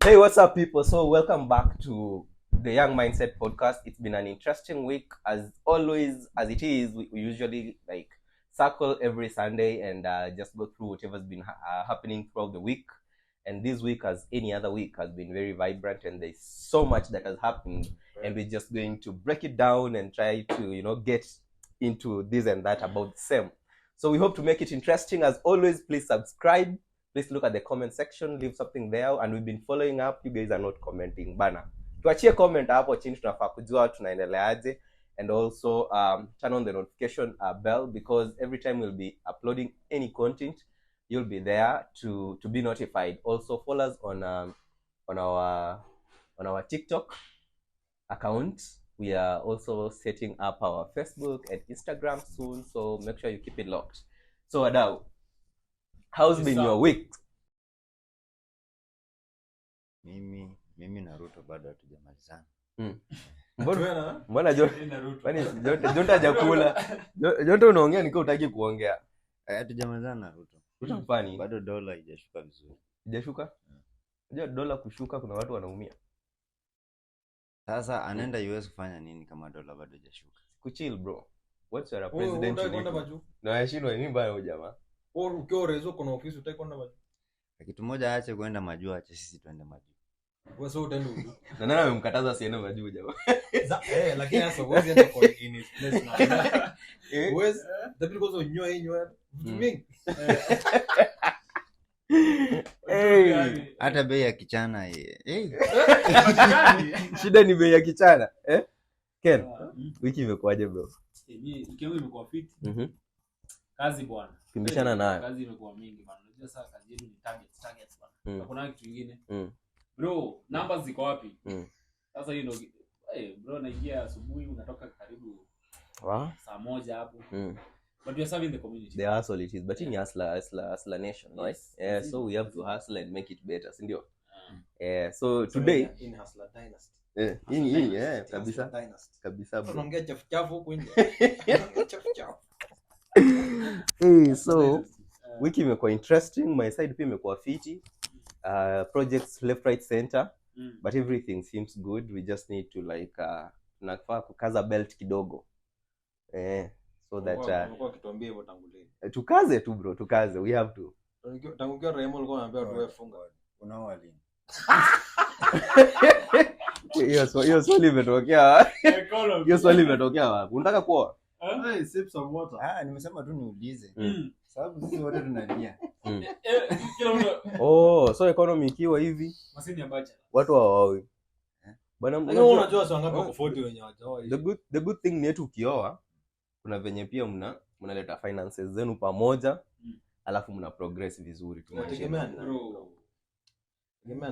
Hey, what's up, people? So welcome back to the Young Mindset podcast. It's been an interesting week, as always, as it is. We usually circle every Sunday and just go through whatever's been happening throughout the week. And this week, as any other week, has been very vibrant, and there's so much that has happened. And we're just going to break it down and try to, get into this and that about the same. So we hope to make it interesting. As always, please subscribe. Please look at the comment section, leave something there, and we've been following up. You guys are not commenting bana. Tuachie comment hapo chini, tunafaa kujua tunaendeleaje, and also turn on the notification bell, because every time we'll be uploading any content, you'll be there to be notified. Also follow us on our TikTok account. We are also setting up our Facebook and Instagram soon, so make sure you keep it locked. So Adau, how's been your week? Mimi na Ruto bado hatujamalizana. Mbona Jonta hajakula? Jonta unaongea niko utaki kuongea. Hatujamalizana na Ruto. Ruto fani. Bado dola haijashuka vizuri. Haijashuka? Unajua dola kushuka kuna watu wanaumia. Sasa anaenda US kufanya nini kama dola bado haijashuka? Kuchill bro. What's your president? Na yashindwa nini baya huyo jamaa? Ukiwa rezo kuna ofisi utakwenda majuu. Kitu moja aache kwenda majuu, acha sisi tuende majuu. Wewe sio utaenda huko. Na nani amemkataza asiende majuu jamaa? Lakini sasa wewe uende kwa in place na. Wewe dabili gozo unyoe vitu mingi. Hata bei ya kichana Shida ni bei ya kichana. Ken, wiki imekuaje bro? Wiki yangu imekuwa fit. Kazi bwana. Kimbishana nayo. Kazi imekuwa mingi bwana. Unajua sasa kazi yetu ni targets bwana. Hakuna kitu kingine. Bro, numbers ziko wapi? Sasa hiyo ndio bro, naingia asubuhi unatoka karibu saa 1 hapo. But we are serving the community. The hustle it is, but in hustler nation, right? Yeah, so we have to hustle and make it better, sindio? So today in hustler dynasty. Kabisa bro. Tunaongea chafu huko nje. Chafu. So wiki imekuwa interesting, my side pia imekuwa fiti. Projects left right center, but everything seems good. We just need to tunafaa kukaza belt kidogo. So that unakuwa kituambia hivyo tangulia. Tukaze tu bro, tukaze. We have to. Tangulia Raymond alikuwa anambia tuwe funga. Unaoa lini? Hiyo swali imetokea. Hiyo swali imetokea wapi? Unataka kuoa? Hey, sip some water. Nimesema tu niulize. Sababu sisi wote tunalia. So economy ikiwa hivi, masini abacha. Watu hawaoi. Bwana unajua sio ngapi kwa 40 wenye wajao. The good thing ni yetu ukioa, kuna venye pia mnaleta finances zenu pamoja, alafu mna progress vizuri tu. Tegemea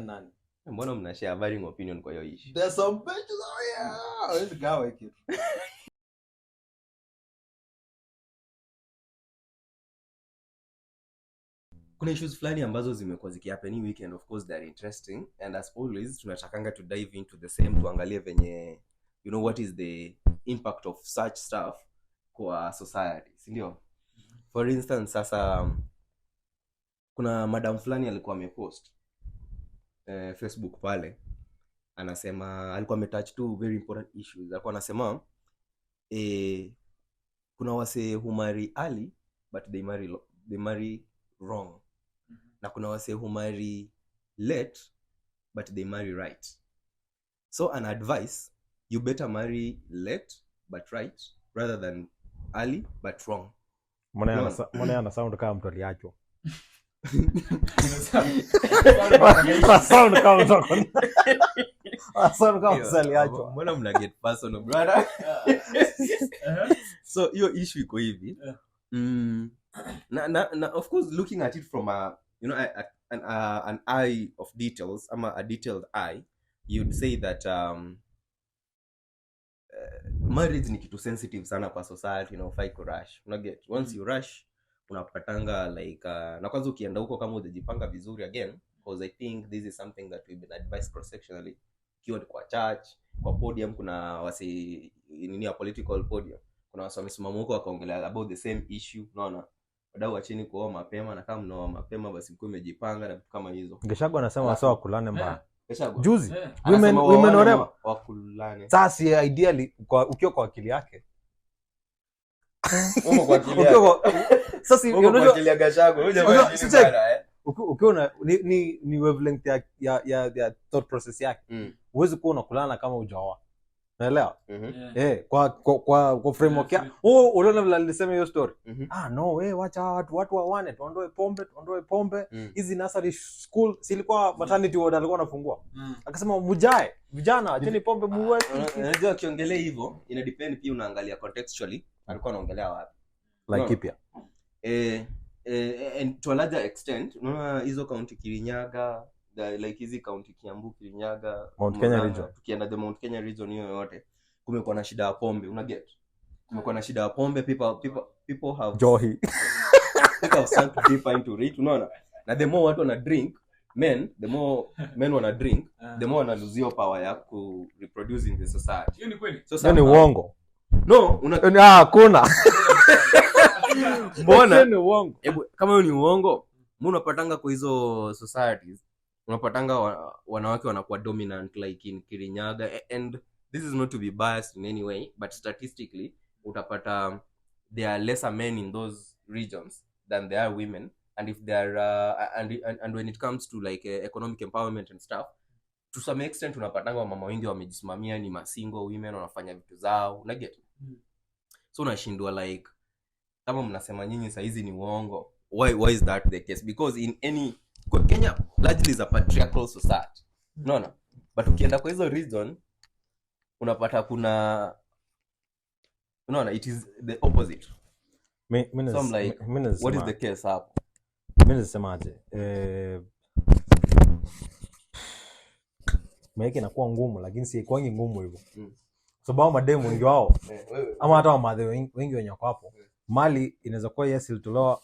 nani? Mbona mna share varying opinion kwa hiyo issue? There's some bitches out here. Let's go with it. Kuna issues fulani ambazo zimekuwa zikihappen hii weekend. Of course they are interesting, and as always tunatakanga to dive into the same, tuangalie venye what is the impact of such stuff kwa society, si ndio? For instance, sasa kuna madam fulani alikuwa amepost Facebook pale, anasema alikuwa ametouch two very important issues. Alikuwa anasema kuna wase who marry early but they marry wrong, na kuna wase who marry late but they marry right. So an advice, you better marry late but right rather than early but wrong. Mbona ana sound kama mtu aliachwa. Sound kama aliachwa. Mbona mna get personal brother? So hiyo issue iko hivi. Na of course looking at it from an eye of details, a detailed eye, you'd say that marriage ni kitu sensitive sana kwa society, fight ku rush. Get once you rush unapatanga na kwanza ukienda huko kama hujajipanga vizuri again, because I think this is something that we've been advised cross-sectionally. Kiwa kwa church, kwa podium, kuna wasi a political podium, kuna wasi wamesimama huko wakaongelea about the same issue. Unaona, wadau acheni kuoa mapema, na kama mnaoa mapema basi mko mmejipanga na vitu kama hizo. Ngeshago anasema sawa kulane mbaya. juzi Anasema women whatever wakulane. sasa ideally ukiwa kwa akili yake Uko kwa akili yake. sasa Unajua kwa akili ya Gashago unajua ukiona ni wavelength ya thought process yake. Huwezi kuwa unakulana kama hujaoa. Naelewa? Kwa framework ya uliona vile alisema hiyo story. No wacha watu waone tuondoe pombe. Hizi nursery school silikuwa maternity ward alikuwa anafungua. Akasema mujae vijana acheni pombe muwe. Unajua akiongelea hivyo ina depend pia unaangalia contextually alikuwa anaongelea wapi. Like pia. And to a larger extent unaona hizo county Kirinyaga like hizi county Kiambu, Kirinyaga, Mount Kenya region. Tukienda the Mount Kenya region hiyo yote kumekuwa na shida ya pombe, una get? Kumekuwa na shida ya pombe, people have Johi. People have sunk deeper into it, unaona? Na the more watu wana drink, the more men wana drink, the more wana lose your power ya ku reproduce in the society. Hiyo ni kweli. So Ni uongo. No, hakuna. Mbona ni uongo? Kama hiyo ni uongo, mbona unapatanga kwa hizo societies? Unapatanga wanawake wanakuwa dominant like in Kirinyaga, and this is not to be biased in any way, but statistically utapata there are lesser men in those regions than there are women, and if there are and when it comes to like economic empowerment and stuff, to some extent unapatanga mama wengi wamejisimamia, ni single women wanafanya vitu zao, una get? So unashindwa like kama mnasema nyinyi saa hizi ni uongo, why is that the case? Because Kenya largely is a patriarchal society, unaona? But ukienda kwa hizo region unapata kuna, unaona, it is the opposite. So I'm like, what is the case hapo? Mimi nasemaje? Maana inakuwa ngumu, lakini si kwangi ngumu hivyo. Sababu mademu wengi wao ama hata wamadhe wengi wenye wako hapo, mali inaweza kuwa ilitolewa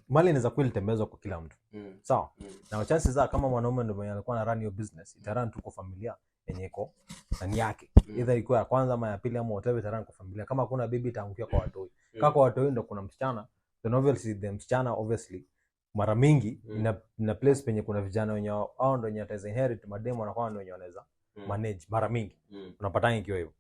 mali inaweza kuwa ilitembezwa kwa kila mtu. Sawa? Na chances za kama mwanaume ndio mwenye alikuwa na run your business, itarun tu kwa familia yenye iko ndani yake. Either iko ya kwanza ama ya pili ama whatever, itarun kwa familia. Kama kuna bibi itaangukia kwa watoi. Kama kwa watoi ndio kuna msichana, then obviously the msichana obviously mara mingi ina place penye kuna vijana wenye hao ndio nyata inherit mademo wanakuwa ndio wenye wanaweza manage mara mingi. Unapatanga ikiwa hivyo.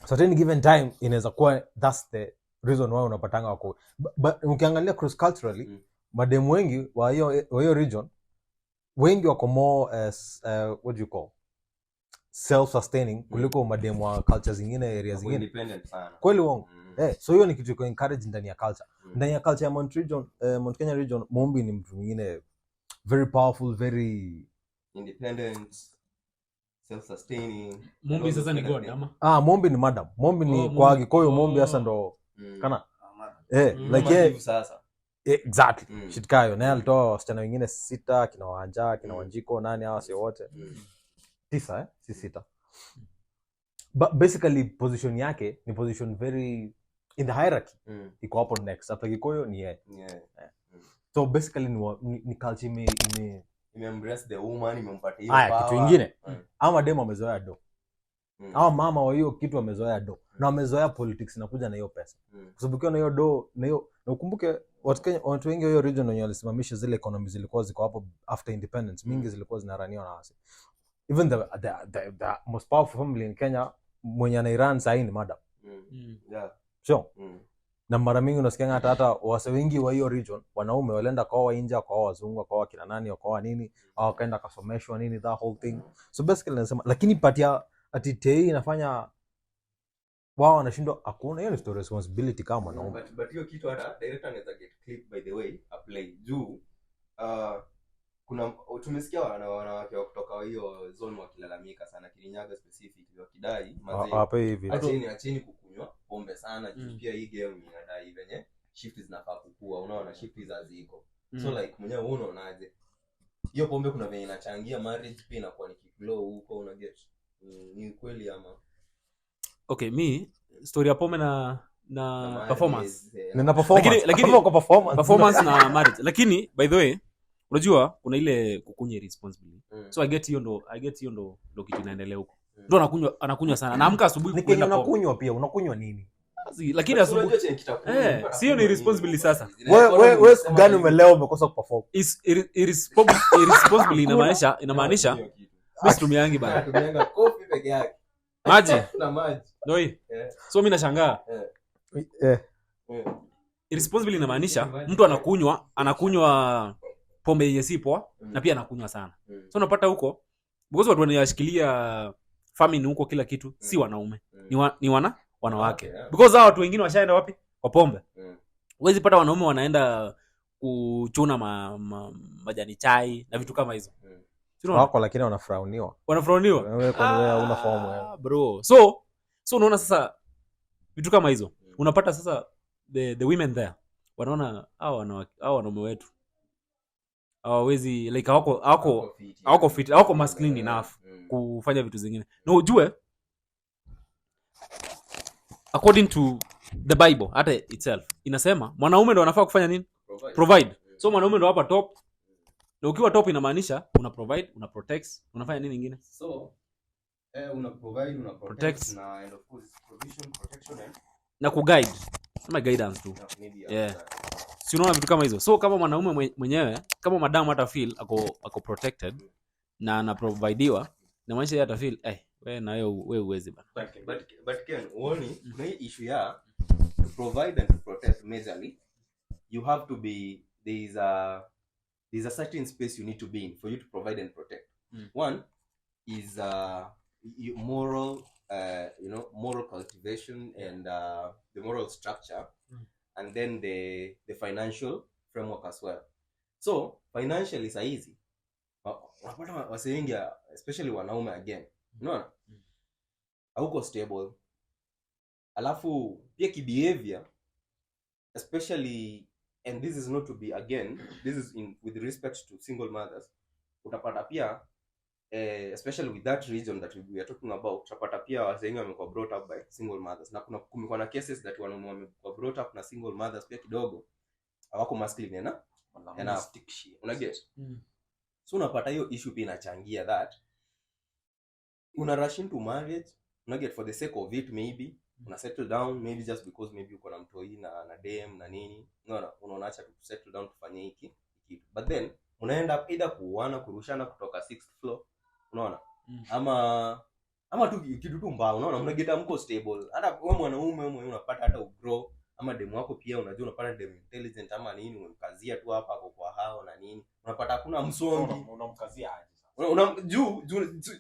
So at any given time inaweza kuwa that's the reason why unapatanga wako. But ukiangalia cross culturally mademu wengi wa hiyo region wengi wako more as what do you call self sustaining kuliko mademu wa cultures zingine, areas zingine independent sana. Kweli uongo. So hiyo ni kitu iko encourage ndani ya culture. Ndani ya culture ya Mount Kenya region, Mombi ni mtu mwingine very powerful, very independent, self sustaining. Mombi sasa ni god ama? Mombi ni madam. Mombi ni kwa Gikoyo, Mombi hasa ndo kana like sasa. Exactly. Shitkayo naye alitoa wasichana wengine 6, kina Wanja, kina Wanjiko, nani hawa si wote 9 si 6. But basically position yake ni position very in the hierarchy. Iko hapo next after Gikoyo ni yeye. So basically ni culture embrace the woman, imempatia hiyo power. Kitu kingine ama demo amezoea do. Hawa mama wa hiyo kitu wamezoea do. Na wamezoea politics inakuja na hiyo pesa. Kwa sababu ukiwa na hiyo do na hiyo, na ukumbuke watu wengi hiyo region wenye walisimamisha zile economy zilikuwa ziko hapo after independence, mingi zilikuwa zinaraniwa na wasi. Even the most powerful family in Kenya mwenye na Iran sasa ni madam. So na mara mingi unasikia hata wase wengi wa hiyo region wanaume walienda kwa nje, kwa wazungu, kwa kina nani, kwa nini au kaenda kasomeshwa nini, that whole thing. So basically nasema, lakini patia ati TI inafanya wao wanashindwa, hakuna hiyo story responsibility kama wanaume. But hiyo kitu hata director anaweza get clip by the way apply juu kuna tumesikia wanawake wa kutoka hiyo zone wakilalamika sana Kirinyaga specific wakidai hapa hivi acheni kukunywa pombe sana. Pia hii game inadai venye shift zinafaa kukua, unaona shift za ziko. So like mwenyewe unaonaje hiyo pombe kuna venye inachangia marriage pia inakuwa ni kiflow huko, una get ni kweli ama? Okay, me story ya pombe na performance. Na performance. Lakini kwa performance na marriage. Lakini by the way, unajua kuna ile kukunywa responsibility. So I get hiyo ndo kitu inaendelea huko. Ndio anakunywa sana. Naamka asubuhi kwenda unakunywa pia, unakunywa nini? lakini asubuhi sio ni responsibility sasa. Wewe gani umeleo umekosa kuperform? Irresponsibility inamaanisha mimi situmiangi bana. Tumianga coffee peke yake. Maji. Na maji. Ndio. So mimi nashangaa. Irresponsibility inamaanisha mtu anakunywa pombe yenye si poa na pia anakunywa sana. So unapata huko because watu wanashikilia family huko kila kitu si wanaume. Ni wanawake. Because hao watu wengine washaenda wapi? Kwa pombe. Huwezi pata wanaume wanaenda kuchuna majani chai na vitu kama hizo. Wako lakini wanafrauniwa. Wewe kwa nini unafahamu bro? So unaona sasa vitu kama hizo. Unapata sasa the women there wanaona hao wanaume wetu hawawezi like hawako fit, hawako masculine enough kufanya vitu zingine. Na ujue according to the Bible hata itself inasema mwanaume ndo anafaa kufanya nini? Provide. So mwanaume ndo hapa top. Na ukiwa top inamaanisha una provide, una protect, unafanya nini nyingine? So una provide, una protect na and of course provision, protection na ku-guide. Kama guidance tu. Yeah. Si unaona vitu kama hizo. So kama mwanaume mwenyewe, kama madam hata feel ako protected na anaprovideiwa, na maisha yake hata feel wewe na wewe uwezi bana. But Ken, uone kuna hii issue ya to provide and to protect majorly you have to be there's a certain space you need to be in for you to provide and protect. One is moral moral cultivation and the moral structure and then the financial framework as well. So financially is easy. Unapata wase wengi especially wanaume again. Unaona? Hauko stable. Alafu pia kibehavior especially, and this is not to be again, this is with respect to single mothers. Utapata pia especially with that region that we are talking about, utapata pia wase wengi wamekuwa brought up by single mothers. Na kumekuwa na cases that wanaume wamekuwa brought up na single mothers pia kidogo hawako masculine na stick shit. Una get? So unapata hiyo issue pia inachangia that una rush into marriage, una get for the sake of it maybe, una settle down maybe just because maybe uko na mtoi na dem na nini. Unaona acha to settle down tufanye hiki. But then unaenda either kuuana kurushana kutoka 6th floor. Unaona? Ama tu kitu tu mbaya. Unaona mnageta mko stable. Hata wewe mwanaume unapata hata ugrow ama demu wako pia unajua unapata demu intelligent ama nini unamkazia tu hapa kwa hao na nini. Unapata hakuna msongi. Unamkazia aje sasa? Juu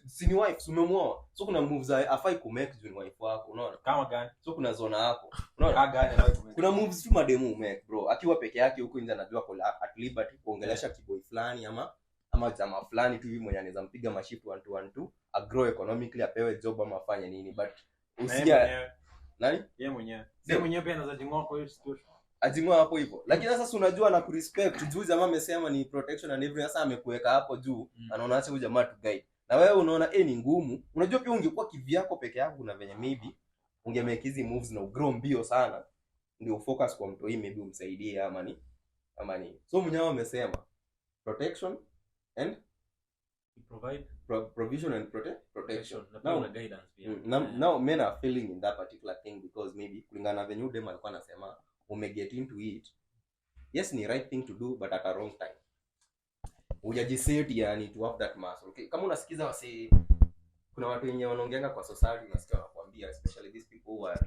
si ni wife umemuoa. So kuna moves afai ku make juu ni wife wako. Unaona? Kama gani? So kuna zona yako. Unaona? Kuna moves tu mademu make bro. Akiwa peke yake huko nje anajua at liberty kuongelesha kiboy fulani ama jamaa fulani tu hivi mwenye anaweza mpiga mashift 1-2 agrow economically apewe job ama afanye nini but usia nani? Yeye mwenyewe pia anaweza jingwa kwa hiyo situation. Ajingwa hapo hivyo. Lakini sasa unajua na kurespect juu jamaa amesema ni protection and everything, sasa amekuweka hapo juu anaona acha huyu jamaa tu guide. Na wewe unaona ni ngumu. Unajua pia ungekuwa kivyako peke yako na venye maybe ungemake hizi moves na ugrow mbio sana ndio focus kwa mtu hii maybe umsaidie ama ni. So mwenyewe amesema protection and provide provision and protection. Now guidance pia. Now men are failing in that particular thing because maybe kulingana na venye dem alikuwa anasema get into it. Yes, ni right thing to do but at a wrong time. Ujajiset yani to have that muscle. Okay, kama unasikiza wase kuna watu wenye wanaongeanga kwa society unasikia wanakuambia especially these people who are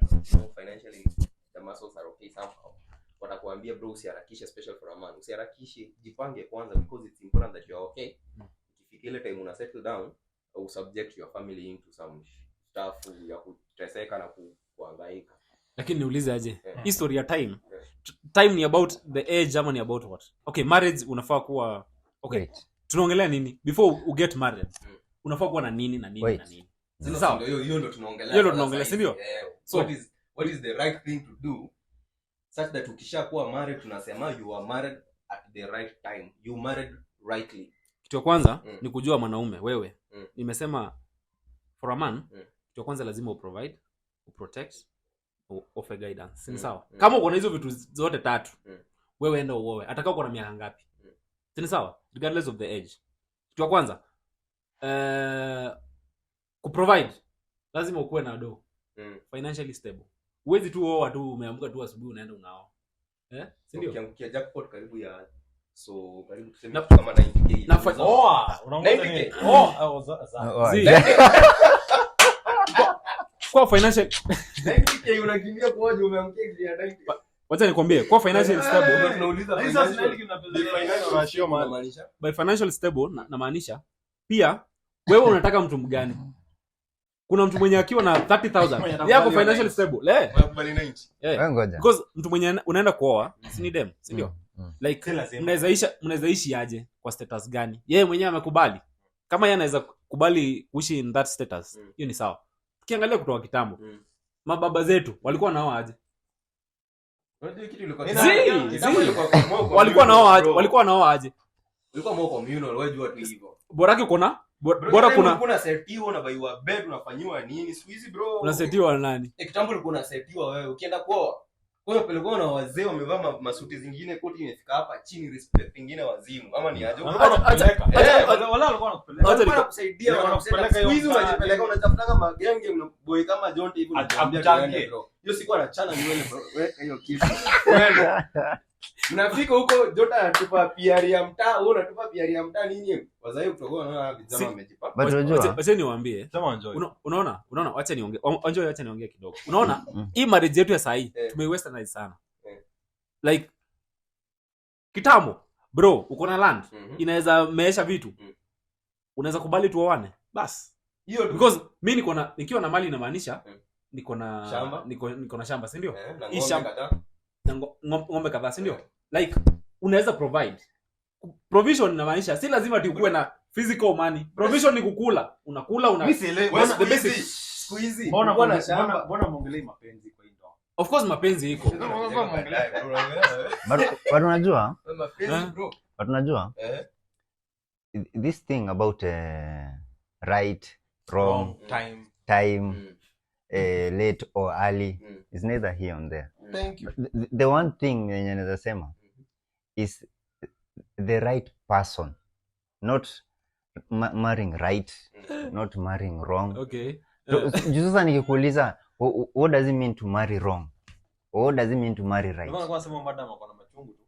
financially the muscles are okay somehow. Watakuambia bro usiharakishe especially for a man. Usiharakishe, jipange kwanza because it's important that you are okay. Ikifika ile time una settle down au subject your family into some stuff ya kuteseka na kuhangaika. Lakini niulize aje history ya time ni about the age ama ni about what? Okay, marriage unafaa kuwa okay. Tunaongelea nini before you get married? Unafaa kuwa na nini na nini na nini? Sawa, hiyo ndo tunaongelea. Hiyo ndo tunaongelea, si ndio? So what is the right thing to do such that ukishakuwa married tunasema you are married at the right time. You married rightly. Kitu cha kwanza ni kujua mwanaume wewe. Nimesema for a man, kitu cha kwanza lazima uprovide, uprotect, offer guidance. Ni sawa? Kama uko na hizo vitu zote tatu, wewe enda uoe. Atakao uko na miaka ngapi? Ni sawa? Regardless of the age. Kitu cha kwanza kuprovide lazima ukuwe na do. Financially stable. Uwezi tu oa tu umeamka tu asubuhi unaenda unao. Si ndio? Ukiangukia jackpot karibu ya so karibu tuseme Na- kama 90k. Unaongoza nini? Kwa financial 90k unakimbia kwaje umeangukia kitu ya 90? wacha nikwambie, kwa financial stable, Tunauliza by financial stable na maanisha pia wewe unataka mtu mgani? Kuna mtu mwenye akiwa na 30,000 yako financial stable. Unakubali 90. Wewe ngoja. Because mtu mwenye unaenda kuoa si ni dem, si ndio? Like mnaweza ishi aje kwa status gani? Yeye mwenyewe amekubali. Kama yeye anaweza kubali kuishi in that status, hiyo ni sawa. Ukiangalia kutoka kitambo, mababa zetu walikuwa nao aje? Unajua kitu ilikuwa Walikuwa nao aje? Ilikuwa more communal, wewe jua tu hivyo. Bora kuna setiwa na baiwa bed unafanywa nini? Siku hizi bro. unasetiwa na nani? Kitambo ulikuwa unasetiwa wewe ukienda kuoa. Wewe pelekwa na wazee wamevaa masuti zingine koti imefika hapa chini respect nyingine wazimu ama ni aje? Wala walikuwa wanakupeleka. Kusaidia wanakupeleka hiyo. Unajipeleka unatafuta kama genge boy kama Jonte hivi unaambia bro. Hiyo siku anachana nywele bro. Weka hiyo kitu. Mnafika huko Jota anatupa PR ya mtaa, wewe unatupa PR ya mtaa nini? Wazee kutoka na vijana wamejipa. But unajua Wacha niwaambie. Sema enjoy. Unaona? Acha niongee. Acha niongee kidogo. Unaona? Hii marriage yetu ya saa hii tumeiwesternize sana. Like kitambo, bro, uko na land, inaweza meesha vitu. Unaweza kubali tuoane? Bas. Hiyo Because mimi nikiwa na mali inamaanisha niko na shamba, niko na shamba, si ndio? Hii shamba na ng'ombe kadhaa, si ndio? Like unaweza provide. Provision inamaanisha si lazima tukue na physical money. Provision ni kukula. Unakula the basic. Siku hizi Mbona muongelee mapenzi kwa ndoa? Of course mapenzi iko. but unajua mapenzi bro. But unajua this thing about right, wrong, time late or early is neither here and there. Thank you. The one thing yenye naweza sema is the right person, not marrying right, not marrying wrong. Okay. Sasa nikikuuliza what does it mean to marry wrong? What does it mean to marry right? Ndio kwa sababu madam ako na machungu tu.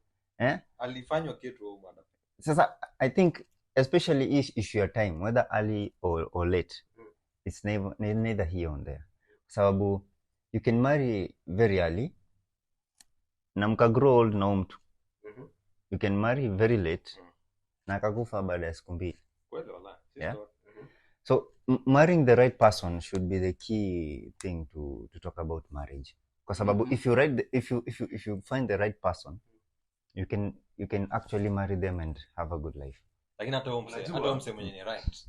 Alifanywa kitu au madam. Sasa I think especially issue your time, whether early or late, it's neither here or there. Sababu you can marry very early na mkagrow old na mtu. You can marry very late na akakufa baada ya siku mbili. Kweli wala. Yeah? So marrying the right person should be the key thing to talk about marriage. Kwa sababu if you find the right person, you can actually marry them and have a good life. Lakini hata mse mwenye ni right.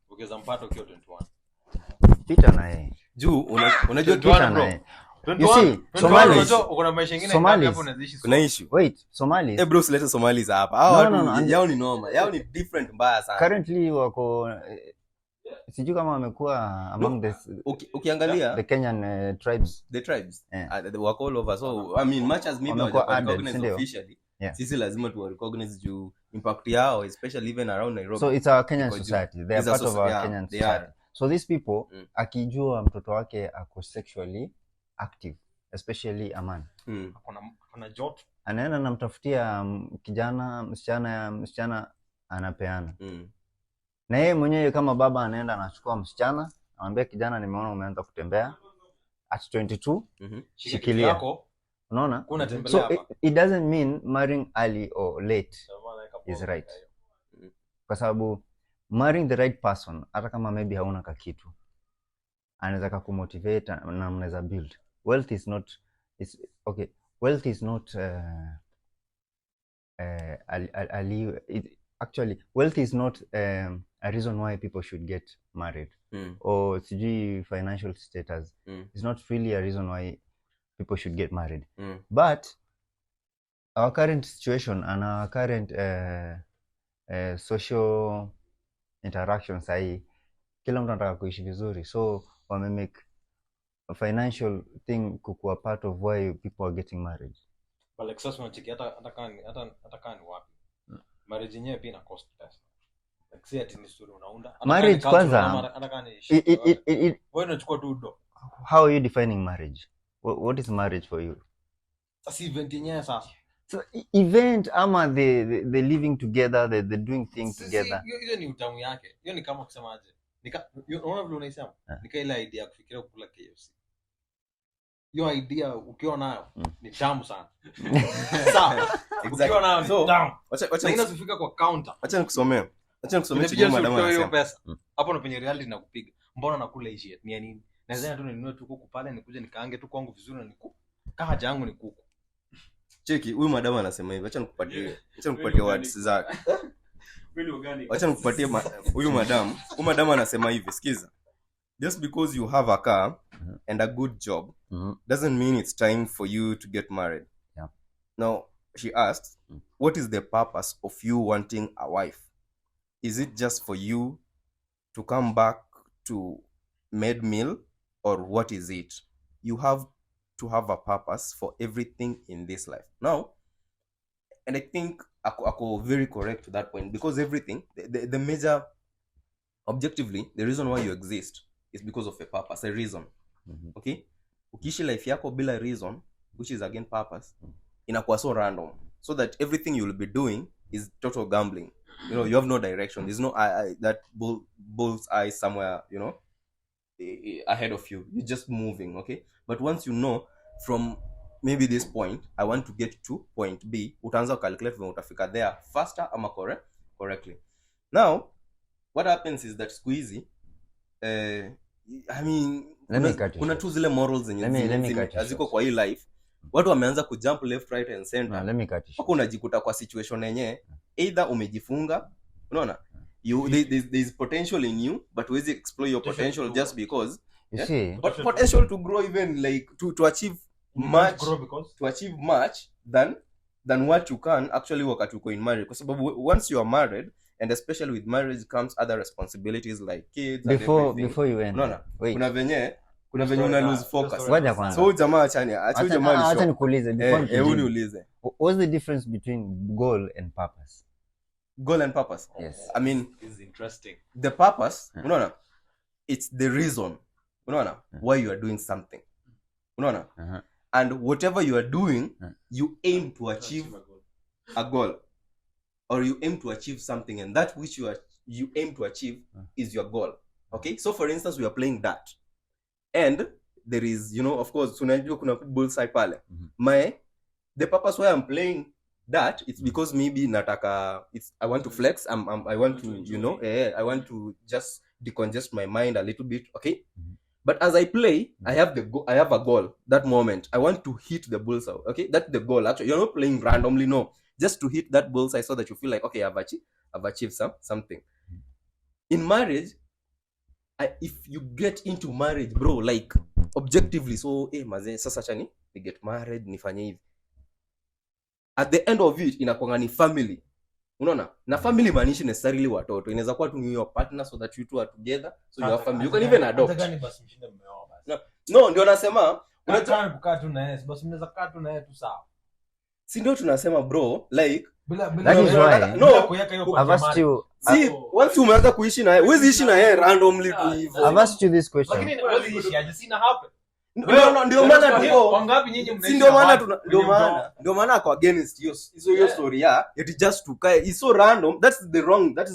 Ukiweza mpata ukiwa 21. Pita na yeye. Juu unajua pita na yeye. You see, Somalis, uko na maisha mengine hapo unazishi. kuna issue. Wait, Somalis. Bro, silete Somalis hapa. Hao No. yao ni noma. Yao ni different mbaya sana. Currently wako sijui kama wamekuwa among ukiangalia the Kenyan tribes. The tribes they work all over. So I mean much as maybe recognized officially. Yeah. Sisi lazima tu recognize juu impact yao especially even around Nairobi. So it's our Kenyan society. They are part of our Kenyan society. So these people akijua mtoto wake ako sexually active, especially a man. Kuna joto. Anaenda namtafutia kijana, msichana anapeana. Na yeye mwenyewe kama baba anaenda anachukua msichana, anamwambia kijana, nimeona umeanza kutembea at 22, shikilia yako. Unaona? So it doesn't mean marrying early or late is right. Kwa sababu marrying the right person, hata kama maybe hauna kakitu, anaweza kumotivate na mnaweza build. Wealth is not actually wealth is not a reason why people should get married. Or sijui financial status is not really a reason why people should get married. But our current situation and our current social interactions sahi, kila mtu anataka kuishi vizuri, so wame make a financial thing kuwa part of why people are getting married. But like sasa unachiki hata kani wapi marriage yenyewe pia ina cost pesa. Like si ati ni story unaunda marriage kwanza hata kani wewe unachukua tu do. How are you defining marriage? what is marriage for you? Sasa event yenyewe sasa. So event ama the living together, the doing things together. Hiyo ni utamu yake. Hiyo ni kama kusema aje. Unaona vile unaisema? Nika ile idea ya kufikiria kukula KFC. Hiyo idea ukiwa nayo ni tamu sana. Sawa. Ukiwa nayo ni tamu. Wacha inazofika kwa counter. Acha nikusomee chini madam anasema pesa. Hapo ndo penye reality nakupiga. Mbona nakula hii shit? Ni nini? Naweza tu ninunue tu kuku pale nikuje nikaange tu kwangu vizuri na niku. Kama haja yangu ni kuku. Cheki, huyu madam anasema hivi. Acha nikupatie words zake. Acha nikupatie huyu madam anasema hivi, sikiza. Just because you have a car and a good job doesn't mean it's time for you to get married. Yeah. Now, she asked, what is the purpose of you wanting a wife? Is it just for you to come back to made meal, or what is it? You have to have a purpose for everything in this life. Now, and I think ako very correct to that point, because everything, the major, objectively, the reason why you exist is because of a purpose, a reason. Okay? Ukiishi life yako bila reason, which is again purpose, inakuwa so random, so that everything you will be doing is total gambling. You know, you have no direction. There's no that bull's eye somewhere, you know, ahead of you. You're just moving, okay? But once you know from maybe this point, I want to get to point B, utaanza calculate when utafika there faster ama correctly. Now, what happens is that squeezy, I mean, kuna tu zile morals zenye aziko kwa hii life. Watu wameanza kujump left, right and center. Let me cut you. Wako unajikuta kwa situation yenyewe either umejifunga, unaona? There's potential in you, but huwezi explore your potential just because you see, but potential to grow, even like to achieve much, to achieve much than what you can actually wakati uko in marriage, kwa sababu once you are married, and especially with marriage comes other responsibilities like kids before you end. Unaona? Kuna venye una lose focus. Ngoja kwanza. So jamaa acha nikuulize before uniulize. What's the difference between goal and purpose? Goal and purpose? Yes. I mean, is interesting. The purpose, unaona, it's the reason, unaona, why you are doing something. Unaona? And whatever you are doing, you aim to achieve a goal, or you aim to achieve something, and that which you aim to achieve is your goal. Okay? So for instance, we are playing that. And there is, you know, of course, tunajua kuna bullseye pale. The purpose why I'm playing that, it's because maybe I want to flex, I want to, you know, I want to just decongest my mind a little bit, okay? But as I play, I have a goal that moment. I want to hit the bullseye, okay? That's the goal. Actually, you're not playing randomly, no. Just to hit that bullseye so that you feel like, okay, I've achieved something. In marriage, if you get into marriage, bro, like objectively, so maze sasa chani ni get married, nifanye hivi. At the end of it, inakuanga ni family. Unaona? Na family maanishi necessarily watoto. Inaweza kuwa tu your partner, so that you two are together, so you have family. You can even adopt. No, ndio nasema unataka kukaa tu na yeye, basi mnaweza kukaa tu na yeye tu sawa. Si ndio tunasema bro, like that is why no, I've asked you. See, once umeanza kuishi na yeye, huwezi ishi na yeye randomly tu hivyo. I've asked you this question. Lakini huwezi ishi aje, sina happen. Ndio maana tuko wangapi nyinyi mnaishi? Ndio maana kwa against hiyo story ya it just to kai, it's so random. That is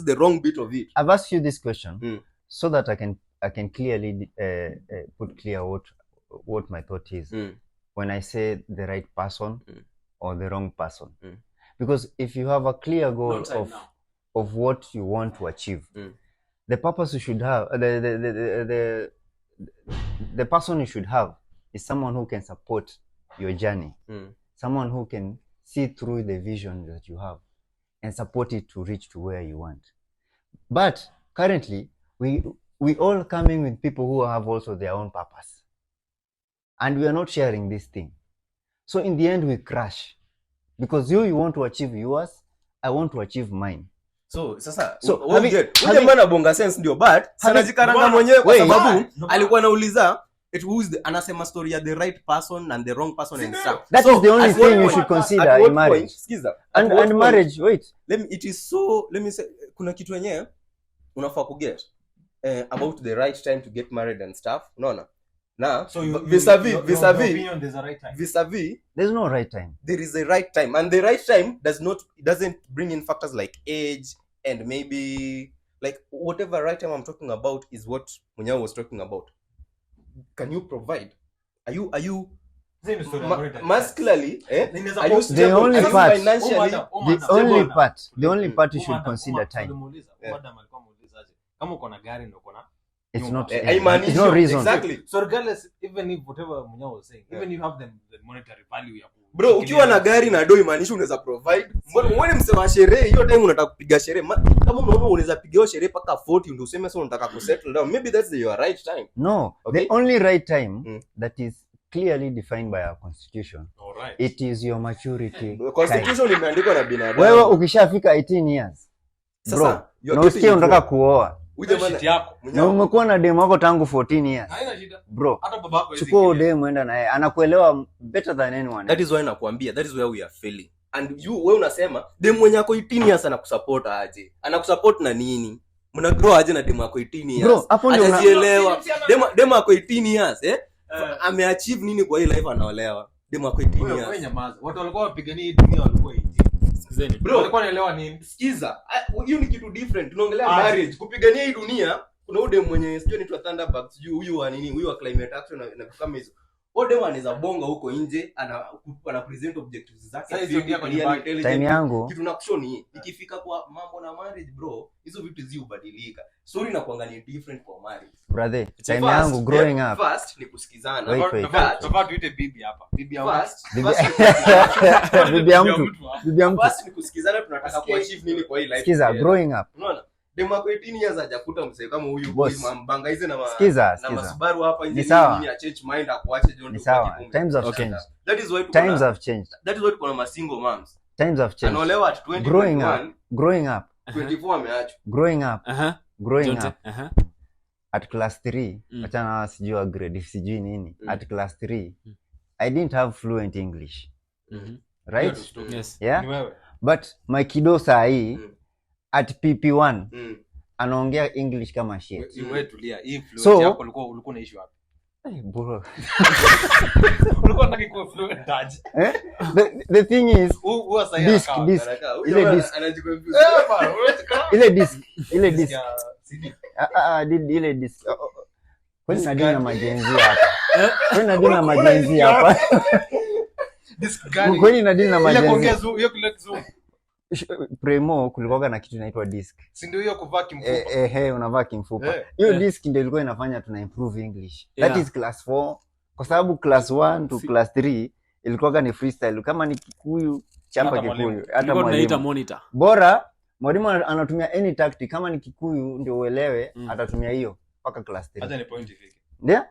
the wrong bit of it. I've asked you this question so that I can clearly put clear what my thought is when I say the right person or the wrong person. Because if you have a clear goal of what you want to achieve, the purpose you should have, the person you should have is someone who can support your journey, someone who can see through the vision that you have and support it to reach to where you want. But currently, we all coming with people who have also their own purpose, and we are not sharing this thing. So in the end, we crash because you want to achieve yours, I want to achieve mine. So sasa maana bonga sense ndio, but sana jikaranga mwenyewe kwa sababu alikuwa anauliza anasema story ya the right person and the wrong person and stuff. That is the only thing you should consider in marriage. Skiza. And marriage, wait. Let me say kuna kitu yenyewe unafaa kuget about the right time to get married and stuff. Unaona? Now, So your vis-a-vis, opinion, there's a right time. vis-a-vis, There's no right time. there is a right time, and the right time doesn't bring in factors like age and maybe like whatever right time I'm talking about is what Munyao was talking about. Can you provide? Are you muscularly? Are you The only Are you part- financially? The only part you should consider time. Kama uko na gari ndio uko na It's not. It's no reason. Exactly. So regardless, even if whatever Munyao was saying, even you have the monetary value ya Bro, ukiwa na gari na doi maanisha unaweza provide. Mbona wewe msema wa sherehe hiyo time unataka kupiga sherehe? Kama unaona unaweza piga sherehe paka 40 ndio useme sasa unataka ku settle down. Maybe that's your right time. No, Okay. the only right time that is clearly defined by our constitution. All right. It is your maturity time. Constitution imeandikwa na binadamu. Wewe ukishafika 18 years. Bro, Sasa na usikie unataka kuoa. Uje Shit bana yako. Na umekuwa na demu wako tangu 14 years. Haina shida. Bro, Hata babako chukua demu enda naye. Anakuelewa better than anyone. That is why nakwambia, that is where we are failing. And you wewe unasema demu mwenye ako 18 years anakusupport aje? Anakusupport na nini? Mna grow aje na demu ako 18 years? Bro, hapo ndio unaelewa. Demu ako 18 years, ameachieve nini kwa hii life anaolewa? Demu ako 18 years. Wewe nyamaza. Watu walikuwa wapigania hii dunia walikuwa 18. Sikizeni. Bro, Walikuwa wanaelewa nini? sikiza. Hiyo ni kitu different. Tunaongelea marriage, kupigania hii dunia. Kuna ude mwenye sio ni Thunderbird, sijui huyu wa nini, huyu wa climate action na kama hizo. Ode anaweza bonga huko nje, ana present objectives zake. Sasa hizo ndio kwa time yangu. Kitu nakushoni hii. Ikifika kwa mambo na marriage bro, hizo vitu hubadilika. Story na kuangalia different kwa marriage. Brother, time yangu growing up. First ni kusikizana. Wait. Tunafaa tuite bibi hapa. Bibi yangu. Bibi ya mtu. First ni kusikizana, tunataka kuachieve nini kwa hii life. Sikiza, growing up. Unaona? Demu ako 18 years hajakuta mzee kama huyu mambanga hizi na Sikiza. Subaru hapa nje nini ya change mind akuache John. Ni sawa. Times have changed. That is why Times have changed. That is why kuna ma single moms. Times have changed. Anaolewa at 20, Growing up. 24 ameachwa. Growing up. At class 3, achana sijui grade sijui nini. At class 3, I didn't have fluent English. Right? Yes. Yeah? Ni wewe. But my kiddo saa hii at PP1 anaongea English kama shit. Wewe tulia. Hii So- fluent yako ulikuwa unaishi wapi? Hey, bro. Ulikuwa unataka kuwa fluent aje? The thing is, Huwa sasa disc. Ile disc. Anajiconfuse. Ile disc. Ile Ile disc. Kwani nadina majenzi hapa. Kwani nadina majenzi hapa. disc gani? Kwani nadina Ile majenzi. kuongea hiyo kule kizungu. Premo kulikuwa na kitu inaitwa disc. Si ndio hiyo kuvaa kimfupa? Unavaa kimfupa. Hiyo disc ndio ilikuwa inafanya tuna improve English. That is class 4 kwa sababu class 1 to class 3 ilikuwa ni freestyle. Kama ni Kikuyu, chapa Kikuyu. Hata Tunaita mwalimu. monitor. Bora mwalimu anatumia any tactic, kama ni Kikuyu ndio uelewe, atatumia hiyo mpaka class 3. Acha ni point ifike. Ndio?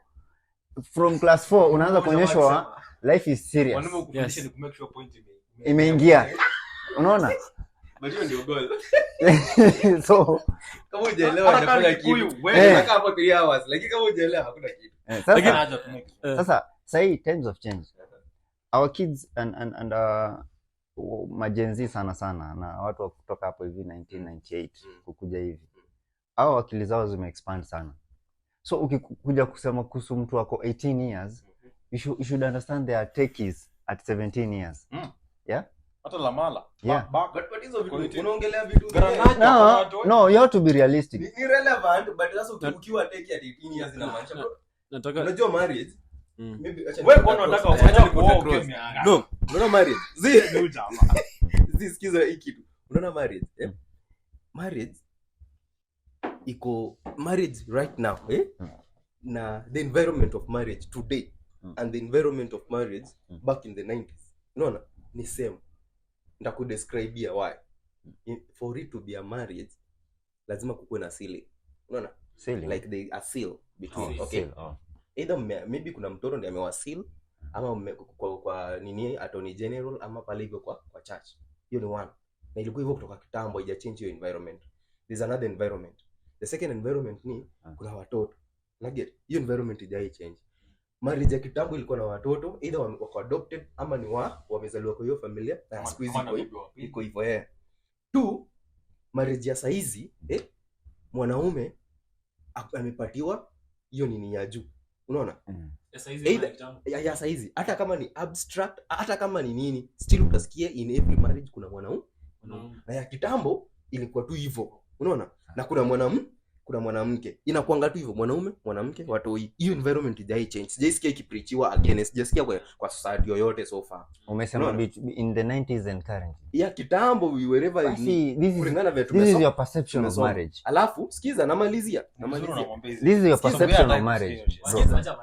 From class 4 unaanza kuonyeshwa life is serious. Wanaume ukufundisha ni ku make sure point Imeingia. Unaona? But hiyo ndio goal. So Kama hujaelewa unafanya kitu. Wewe unataka hapo 3 hours, lakini kama hujaelewa hakuna kitu. lakini haja tumeke. Sasa say times of change. Our kids and majenzi sana na watu wa kutoka hapo hivi 1998 kukuja hivi. Hao akili zao zimeexpand sana. So ukikuja kusema kuhusu mtu wako 18 years, you should understand their techies at 17 years. Yeah? Hata la mala. Yeah. But hizo vitu unaongelea vitu No, you have to be realistic. ni relevant, but sasa ukiwa take at 18 years inamaanisha Nataka unajua marriage maybe acha wewe kwa unataka uache kuoa ukiwa no unaona marriage ni jamaa. Sikiza hii kitu unaona marriage marriage iko marriage right now na the environment of marriage today and the environment of marriage back in the 90s unaona ni same. Ndakudescribe why for it to be a marriage lazima kukuwe na seal. Unaona like they are seal between either maybe kuna mtoto ndiye amewasil ama kwa nini attorney general ama pale hivyo kwa church. Hiyo ni one, na ilikuwa hivyo kutoka kitambo, haija change your environment. There's another environment. The second environment ni kuna watoto. Naget hiyo environment haijai change. Marriage ya kitambo ilikuwa na watoto either wako adopted ama ni wamezaliwa kwa hiyo familia na siku hizi iko hivyo. Two, marriage ya saizi mwanaume amepatiwa hiyo nini ya juu. unaona Either ya saizi hata kama ni abstract, hata kama ni nini, still utasikia in every marriage kuna mwanaume na ya kitambo ilikuwa tu hivyo, unaona, na kuna mwanamke, inakuanga tu hivyo, mwanamke, watoi. Hiyo environment ijai change, sijaisikia ikipreachiwa again, sijasikia kwa society yoyote so far. Umesema in the 90s and currently ya kitambo wherever this is your perception of marriage. Alafu sikiza, namalizia this is your perception of marriage.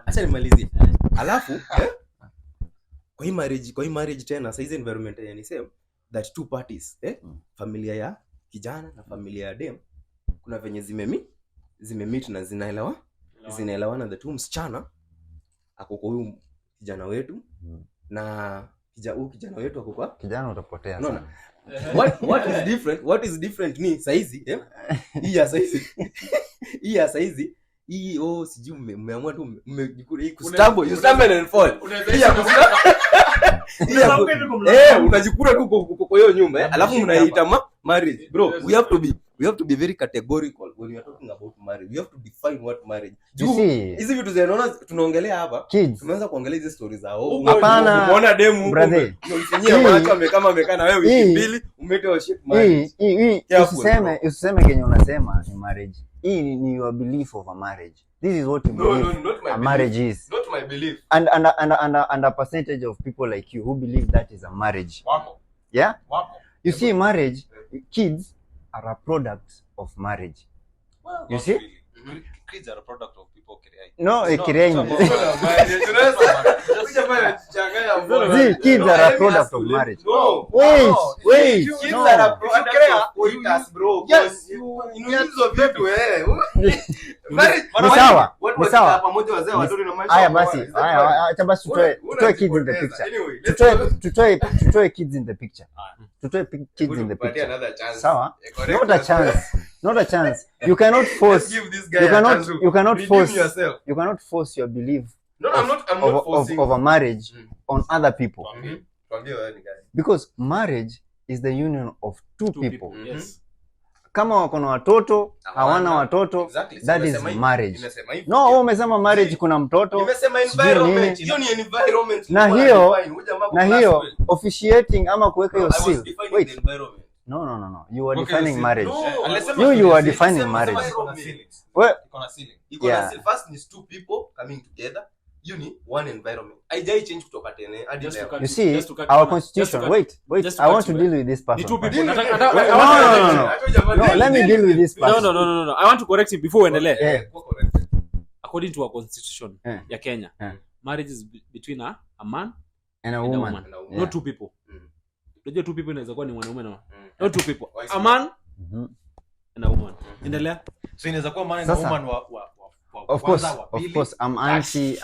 Acha nimalizie. Alafu kwa hii marriage tena size environment yani same that two parties familia ya kijana na familia ya dem kuna venye zimemeet na zinaelewana, the two msichana ako kwa huyu kijana wetu na kijana wetu ako kwa kijana, utapotea sana. What is different ni saizi hii ya saizi hii sijui mmeamua tu mmejikura hii kustambo, you stumble and fall. Unajikura tu kwa hiyo nyumba alafu mnaita marriage. Bro, we have to be very categorical when we are talking about marriage. We have to define what marriage. Hizi vitu zinaona tunaongelea hapa, tumeanza kuongelea hizi stories za umeona demu unamfanyia macho amekaa na wewe wiki mbili umetoa shit marriage. Usiseme kenye unasema ni marriage. Hii ni your belief of a marriage. This is what you believe a marriage is. Not my belief. And a percentage of people like you who believe that is a marriage. Wako. Yeah? Wako. You see, marriage, kids are a product of marriage. Well, you see? Really. Kids are a product of people creating. No, creating. Kids are a product of marriage. No. Wait. Kids are a product of us, bro. Yes. Hizo vitu Ni sawa. Pamoja wazee watoto na maisha. Haya basi. Acha basi tutoe kids in the picture. Tutoe kids in the picture. Tutoe kids in the picture. Sawa? Not a chance. You cannot force. You cannot force your belief. No, I'm not forcing of a marriage on other people. Mm-hmm. Because marriage is the union of two people. Yes. Kama wako na watoto, hawana watoto, exactly. That is marriage. No, wewe umesema marriage kuna mtoto. Nimesema environment. Hiyo ni environment. Na hiyo officiating ama kuweka hiyo seal. Wait. No. You are defining marriage. You are defining marriage. Well, yeah. First is two people coming together. You need one environment. Haijai change kutoka tene hadi leo. You see, our constitution. Wait. I want to deal with this person. Two people. No. Let me deal with this person. No. I want to correct him before uendelee. Yeah. According to our constitution ya Kenya, marriage is between a man and a woman. Yeah. Not two people. Unajua two people inaweza kuwa ni mwanaume na not two people. A man and a woman. Endelea. So inaweza kuwa man and a woman wa Of course, I'm anti.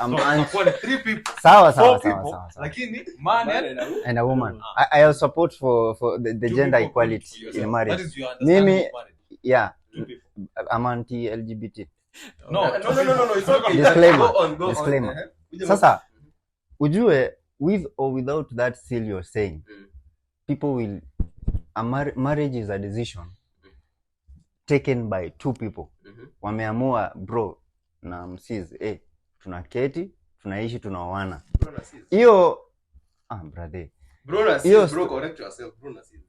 Three people. Sawa. Lakini man and a woman. I support for the gender equality in marriage. That is your understanding of marriage. Yeah. I'm anti LGBT. No. It's okay. Disclaimer. Sasa ujue with or without that seal you're saying, people will marriage is a decision taken by two people. Wameamua bro na msizi tunaketi tunaishi tunaoana hiyo brother bro correct yourself bro na sizi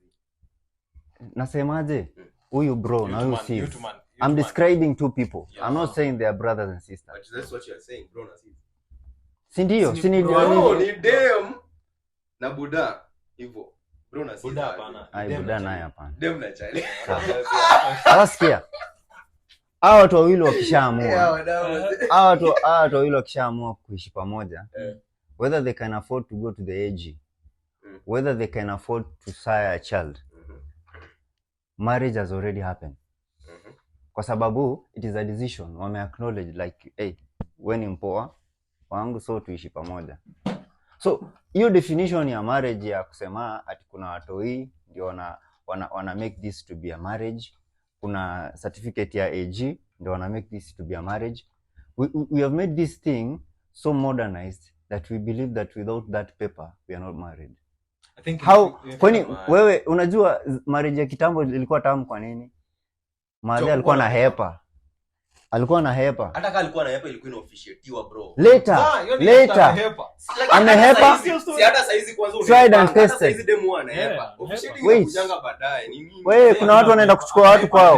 nasemaje huyu bro na huyu sizi I'm describing two people. I'm not saying they are brothers and sisters. But that's what you are saying bro na sizi si ndio ni dem na buda hivyo bro na sizi buda naye hapana dem na chali Asikia. Hao watu wawili wakishaamua kuishi pamoja, whether they can afford to go to the AG, whether they can afford to sire a child, marriage has already happened. Kwa sababu it is a decision. Wame acknowledge like, hey, wewe ni mpoa wangu so tuishi pamoja. So, hiyo definition ya marriage ya kusema ati kuna watoi ndio wana make this to be a marriage. Kuna certificate ya AG ndio wana make this to be a marriage. We have made this thing so modernized that we believe that without that paper we are not married. I think kwani wewe unajua marriage ya kitambo ilikuwa tamu kwa nini? Mahali alikuwa na hepa. alikuwa na hepa. Hata kama alikuwa na hepa ilikuwa inaofficiatiwa bro. Later. Amehepa. Si hata saizi kwanza tried and tested. Saizi demo ana hepa. Officiating inakujanga baadaye. Ni nini? Wewe kuna watu wanaenda kuchukua watu kwao.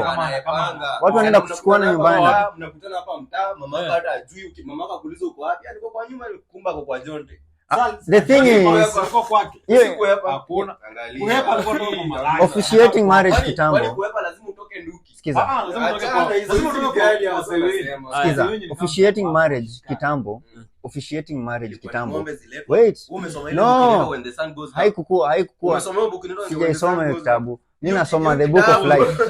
Watu wanaenda kuchukua nyumbani. Mnakutana hapa mtaa, mamaka hata ajui, mamaka kuuliza uko wapi? Alikuwa kwa nyuma alikumba kwa Jonte. The thing is officiating marriage kitambo. Kuepa lazima utoke nduki. Sikiza. Sikiza. Officiating marriage kitambo. Officiating marriage kitambo. Wait. No. Haikuwa. Sijaisoma kitabu. Mimi nasoma the book of life.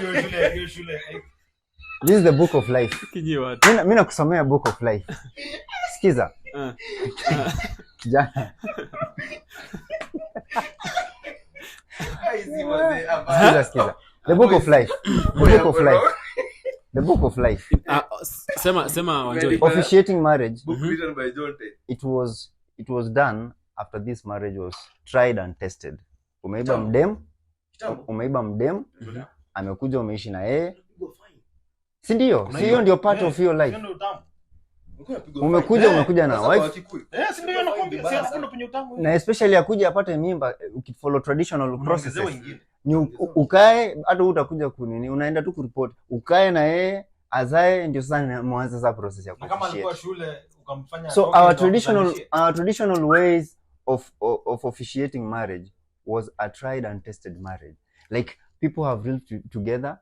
This is the book of life. Mimi nakusomea book of life. Sikiza. Kijana. Sikiza. The book of life. The book of life. Sema Wanjoi. Officiating marriage. Book written by Jonte. It was done after this marriage was tried and tested. Umeiba mdem. Amekuja umeishi na yeye. Si ndio? Si hiyo ndio part of your life. Umekuja na wife. Si ndio nakwambia, si hakuna penye utamu. Na especially akuja apate mimba, ukifollow traditional processes. Ukae hata utakuja kunini, unaenda tu kuripoti. Ukae na yeye azae, ndio sasa mwanzo sasa process ya kufikia. Kama alikuwa shule ukamfanya. So our traditional ways of officiating marriage was a tried and tested marriage. Like people have lived together,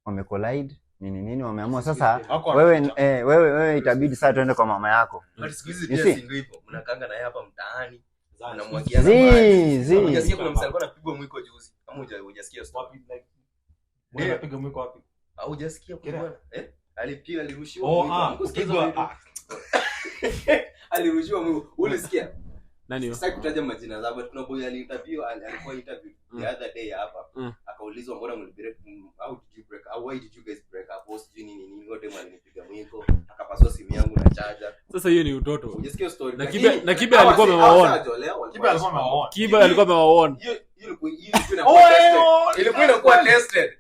wamecollide nini wameamua sasa wewe itabidi sasa tuende kwa mama yako. But siku hizi pia si ndio hivyo. Mnakaanga naye hapa mtaani. Unamwagiana maji. Unajisikia kuna msali anapigwa mwiko juzi. Kama hujasikia story. Wewe unapiga mwiko wapi? Au hujasikia kwa alipiga alirushiwa mwiko. Alirushiwa mwiko. Ulisikia? Nani? Sasa kutaja majina zao, but kuna boy alikuwa interview the other day hapa. Akaulizwa mbona mlibreak, how did you break, why did you guys break up, what's nini wote mlinipiga mwiko, akapaswa simu yangu na charger. Sasa hiyo ni utoto. Unasikia story? Na Kibe alikuwa amewaona. Kibe alikuwa amewaona. Ilikuwa inakuwa tested.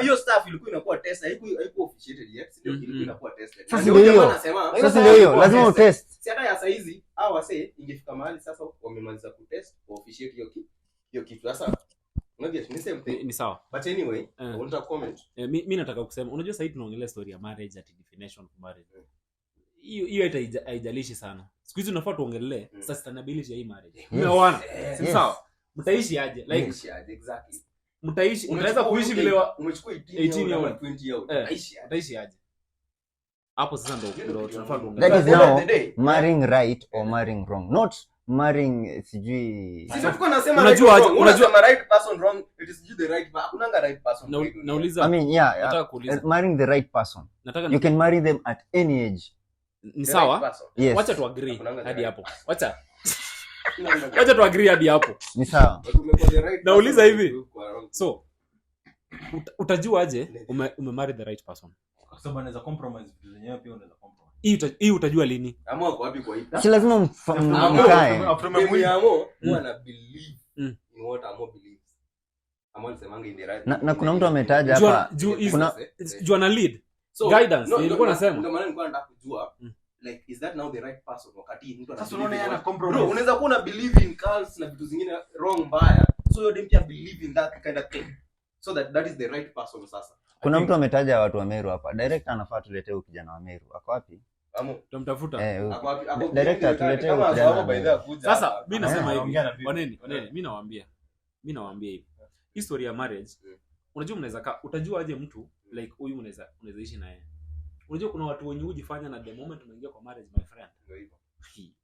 Hiyo stuff ilikuwa inakuwa tested. Haikuwa officiated yet. Sio ilikuwa inakuwa tested. Sasa ndio hiyo. Lazima utest. Si hata ya saizi au wase ingefika mahali sasa wamemaliza kutest officiate hiyo kitu. Sasa unajua ni same thing. Ni sawa. But anyway, I want to comment. Mimi nataka kusema, unajua sasa hivi tunaongelea story ya marriage at definition of marriage. Hiyo haijalishi sana. Siku hizi tunafaa tuongelee sustainability ya hii marriage. Umeona? Si sawa? Mtaishi aje? Like exactly. Unaweza kuishi vile umechukua 18 au 20 au utaishi aje? Hapo sasa ndio tunafaa tuongelee. That is now marrying right or marrying wrong. Not marrying sijui. Unajua right person wrong, it is the right, hakuna right person. Nauliza. I mean marrying the right person. You can marry them at any age. Ni sawa? Yes. Wacha tu agree hadi hapo. Wacha tu agree hadi hapo. Ni sawa. Nauliza hivi. So utajua aje umemarry the right person? Kwa sababu anaweza compromise vitu zenyewe, pia unaweza compromise. Hii utajua lini? Amua kwa wapi kwa hii. Si lazima mkae. Mwana believe in what amo believes. Amo semanga in the right. Na kuna mtu ametaja hapa. Kuna na lead. So, guidance. Nilikuwa nasema. Ndio maana nilikuwa nataka kujua like is that now the right person wakati mtu sasa unaona yana compromise. Bro, unaweza kuwa na believe in cults na vitu zingine wrong mbaya. So you don't believe in that kind of thing. So that is the right person sasa. Kuna mtu ametaja watu wa Meru hapa. Director anafaa tuletee kijana wa Meru. Ako wapi? Tumtafuta. Director tuletee kijana wa Meru. Sasa mimi nasema hivi. Waneni, mimi nawaambia hivi. History ya marriage. Unajua utajua aje mtu like huyu unaweza ishi na yeye. Unajua kuna watu wenye hujifanya na the moment unaingia kwa marriage my friend. Ndio hivyo.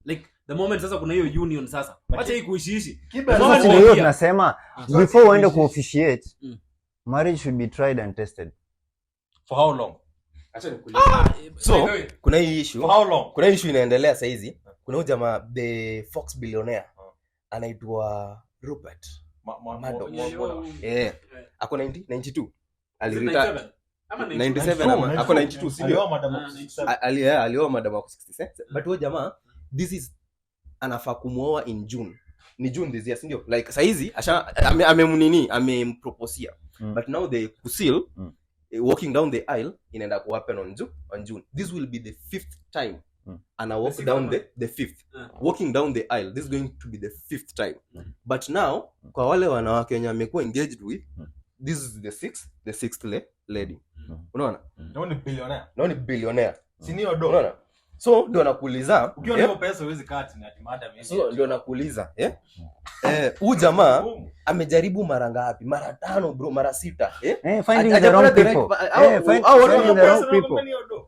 Like the moment sasa kuna hiyo union sasa. Acha hii kuishi. Sasa ndio tunasema before uende ku officiate marriage should be tried and tested. For how long? Acha nikuulize. So kuna hii issue. For how long? Kuna issue inaendelea sasa hizi. Kuna huyu jamaa the Fox billionaire anaitwa Rupert Murdoch. Ako 92. Alirita 97 ama ako 92 sio? Alioa madam wako 66. But huyo jamaa this is anafaa kumuoa in June. Ni June this year ndio? Like sasa hizi amemproposia. But now they kusil walking down the aisle inaenda ku happen on June. This will be the 5th time and I walk down the 5th walking down the aisle. This is going to be the 5th time. But now kwa wale wanawake wenye amekuwa engaged with, this is the 6th lady. Unaona? Naoni billionaire. Si ndio do? Unaona? So ndio nakuuliza, ukiona hiyo pesa huwezi kati na madam hivi. So ndio nakuuliza, huyu jamaa amejaribu mara ngapi? Mara 5 bro, mara 6, finding the wrong people. Finding the wrong people.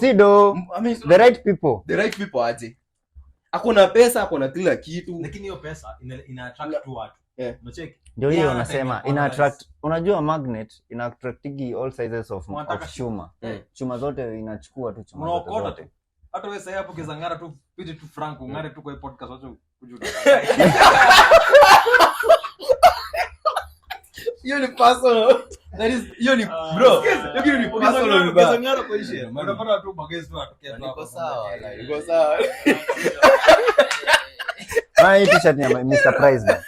Sido. I mean the right people. The right people aje. Hakuna pesa, hakuna kila kitu. Lakini hiyo pesa ina attract tu watu. Unacheki? Ndio hiyo unasema ina attract. Unajua magnet ina attractigi all sizes of chuma. Chuma zote inachukua tu chuma zote. Unaokota tu. Hata wewe sasa hapo kizangara tu pite tu Frank ungare tu kwa podcast wacho kujuda. Hiyo ni personal. That is hiyo ni bro. Hiyo ni personal bro. Kizangara kwa ishi. Unapata tu magezi tu atokea tu. Niko sawa. Niko sawa. Hii t-shirt ni Mr. Price man.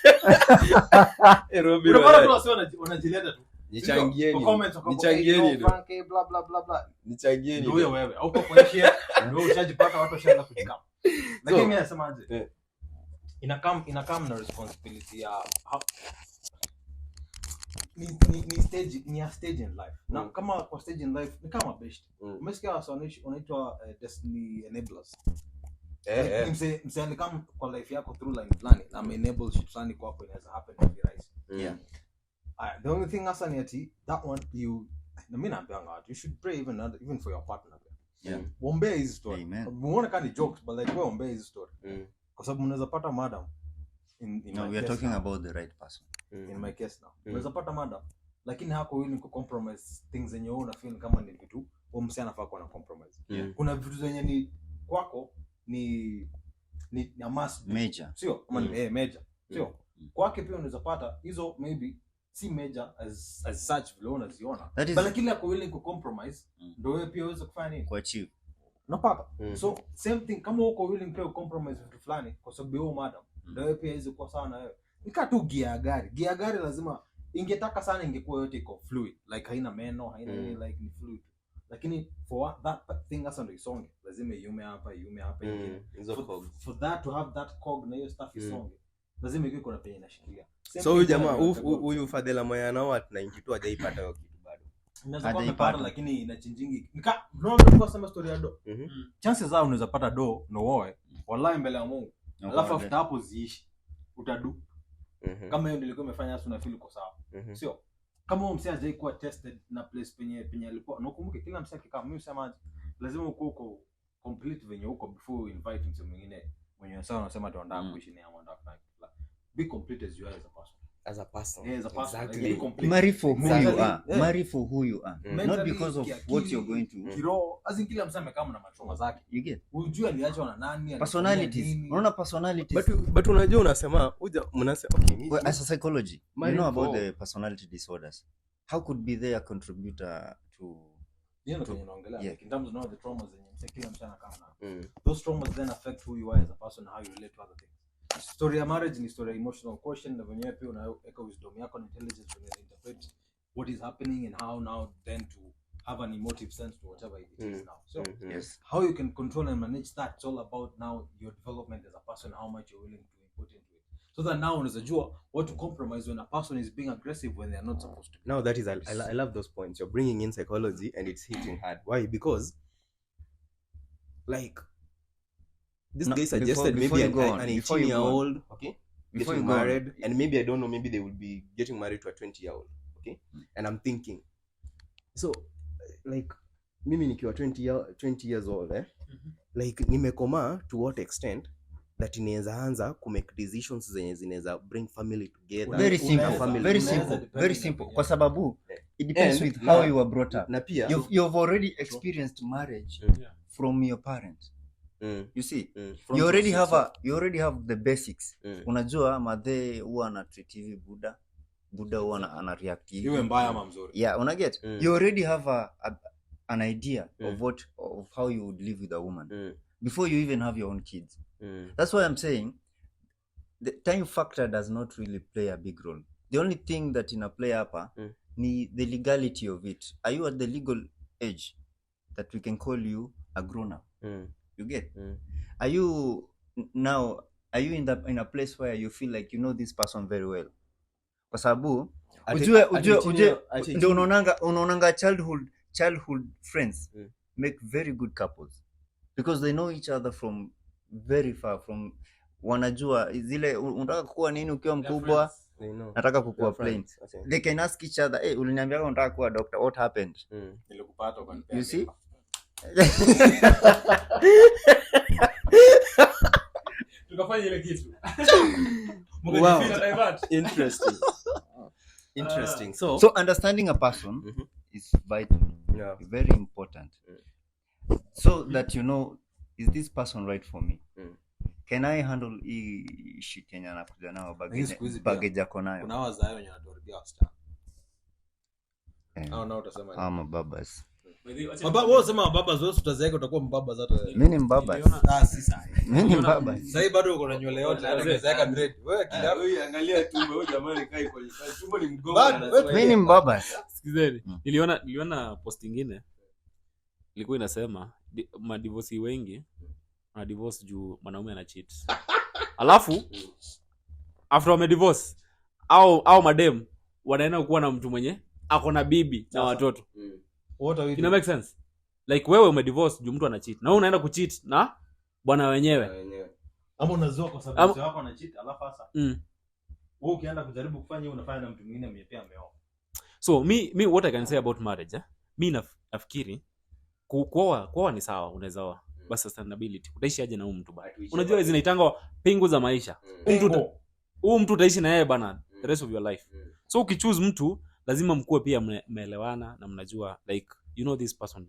Unapata tu wasio wanajileta tu. Nichangieni. Nichangieni Frank bla bla bla bla. Nichangieni. Ndio wewe. Au kwa ishi ndio ushajipata watu washaanza kujikama. Lakini mimi nasema aje? Inakam na responsibility ya ni stage, ni a stage in life. Na kama kwa stage in life ni kama best. Umesikia wanaitwa destiny enablers. Mse kama kwa life yako through line planning na enable shit fulani kwa hapo inaweza happen in the rise. The only thing asa ni ati that one you na mimi naambianga watu you should pray even for your partner. Wombea hizi story. Muone kama ni jokes but like wombea hizi story. Kwa sababu unaweza pata madam no, we are talking now about the right person. In my case now. Unaweza pata madam lakini hako willing ku compromise things zenye wewe una feel kama ni vitu wewe msichana anafaa kuwa na compromise. Kuna vitu zenye ni kwako ni must major. Sio kama ni major. Sio. Kwake pia unaweza pata hizo maybe si major as such vile unaziona. But kile yako willing ku compromise ndio wewe pia uweze kufanya nini? Ku achieve. Unapata. So same thing kama uko willing pia ku compromise vitu fulani kwa sababu wewe madam ndio wewe pia hizo kwa sawa na wewe. Nika tu gia gari lazima ingetaka sana ingekuwa yote iko fluid like haina meno haina like ni fluid. Lakini for that thing asa ndio isonge lazima yume hapa for that to have that cog na hiyo stuff isonge lazima iko na penye inashikilia. So huyu jamaa huyu Fadela Moya nao at 92 hajaipata hiyo kitu bado. Unaweza kuwa umepata lakini inachinjingi. Nika ndio kwa sema story ya do. Chances zao unaweza pata do no woe wallahi mbele ya Mungu. Alafu after hapo ziishi utadu. Kama hiyo nilikuwa nimefanya hasa na feel uko sawa. Sio? Kama wewe msee hajawahi kuwa tested na place penye alipo. Na ukumbuke kila msee akikaa mimi sema lazima uko complete venye uko before you invite mtu mwingine mwenye sawa unasema ndio anataka kuishi naye au anataka kufanya. Be complete as you are as a person. As a person. Exactly. Like, marry for who you are. Marry for who you are. Not because of what you're going to. Kiro, azin kila msame kama na machoma zake. You get. Unajua aliachwa na nani? Personalities. Unaona personalities. But unajua unasema mnasema okay. Well, as a psychology, you know about the personality disorders. How could be there a contributor to in terms of the traumas that kila msana kama na. Those traumas then affect who you are as a person and how you relate to other things. Story ya marriage ni story ya emotional quotient na venyewe pia unaweka wisdom yako na intelligence when you interpret what is happening and how now then to have an emotive sense to whatever it is now. So yes, how you can control and manage that, it's all about now your development as a person, how much you're willing to put into it. So that now unaweza what to compromise when a person is being aggressive when they're not supposed to. Now that is I love those points. You're bringing in psychology and it's hitting hard. Why? Because like this guy suggested maybe an 18-year-old, okay, getting married, and maybe I don't know, maybe they will be getting married to a 20-year-old, okay. And I'm thinking, so like mimi nikiwa 20 years old, like nimekoma to what extent that inaweza anza ku make decisions zenye zinaweza bring family together. Very simple kwa sababu it depends with how you were brought up. Na pia you've already experienced marriage from your parents. You see, you already have the basics. Unajua madhe huwa ana treat hivi Buddha huwa ana react hivi. Iwe mbaya ama mzuri. Yeah, una get. You already have an idea of how you would live with a woman before you even have your own kids. That's why I'm saying the time factor does not really play a big role. The only thing that in a play hapa ni the legality of it. Are you at the legal age that we can call you a grown up? You get? Are you in a place where you feel like you know this person very well? Kwa sababu ujue ndio unaonanga childhood friends make very good couples because they know each other from very far, from wanajua zile unataka kuwa nini ukiwa mkubwa, nataka kukua plain. They can ask each other, hey, uliniambia unataka kuwa doctor, what happened? Nilikupata ukanipea. You see? Tukafanya ile kitu. Wow. Interesting. So understanding a person is vital. Yeah. Very important. So that you know, is this person right for me? Can I handle hii shit Kenya anakuja nao baggage yako nayo? Kuna wazazi wenye wanatoribia wasichana. Au utasema nini? Ama babas. Baba wewe sema baba zote utazeeka utakuwa mbaba zote. Mimi ni mbaba. Si sawa. Mimi ni mbaba. Sasa bado uko na nywele yote hata ukizeeka dread. Wewe kila Wewe angalia tumbo huyo jamani kai kwa tumbo ni mgongo. Mimi ni mbaba. Sikizeni. Niliona post nyingine ilikuwa inasema madivorce wengi na divorce juu mwanaume ana cheat. Alafu after wame divorce au madem wanaenda kuwa na mtu mwenye ako na bibi na watoto. What are we Ina make sense? Like wewe ume divorce juu mtu ana cheat na wewe unaenda kucheat na bwana wenyewe. Ama unazoa kwa sababu wako ana cheat alafu sasa. Wewe ukienda kujaribu kufanya hiyo unafanya na mtu mwingine mwenye pia ameoa. So me what I can say about marriage, mi nafikiri kuoa ni sawa, unaweza oa. But sustainability, utaishi aje na huyu mtu bana? Unajua hizi zinaitangwa pingu za maisha. Huyu mtu utaishi na yeye bana the rest of your life. So ukichoose mtu lazima mkue pia mmeelewana na mnajua like you know this person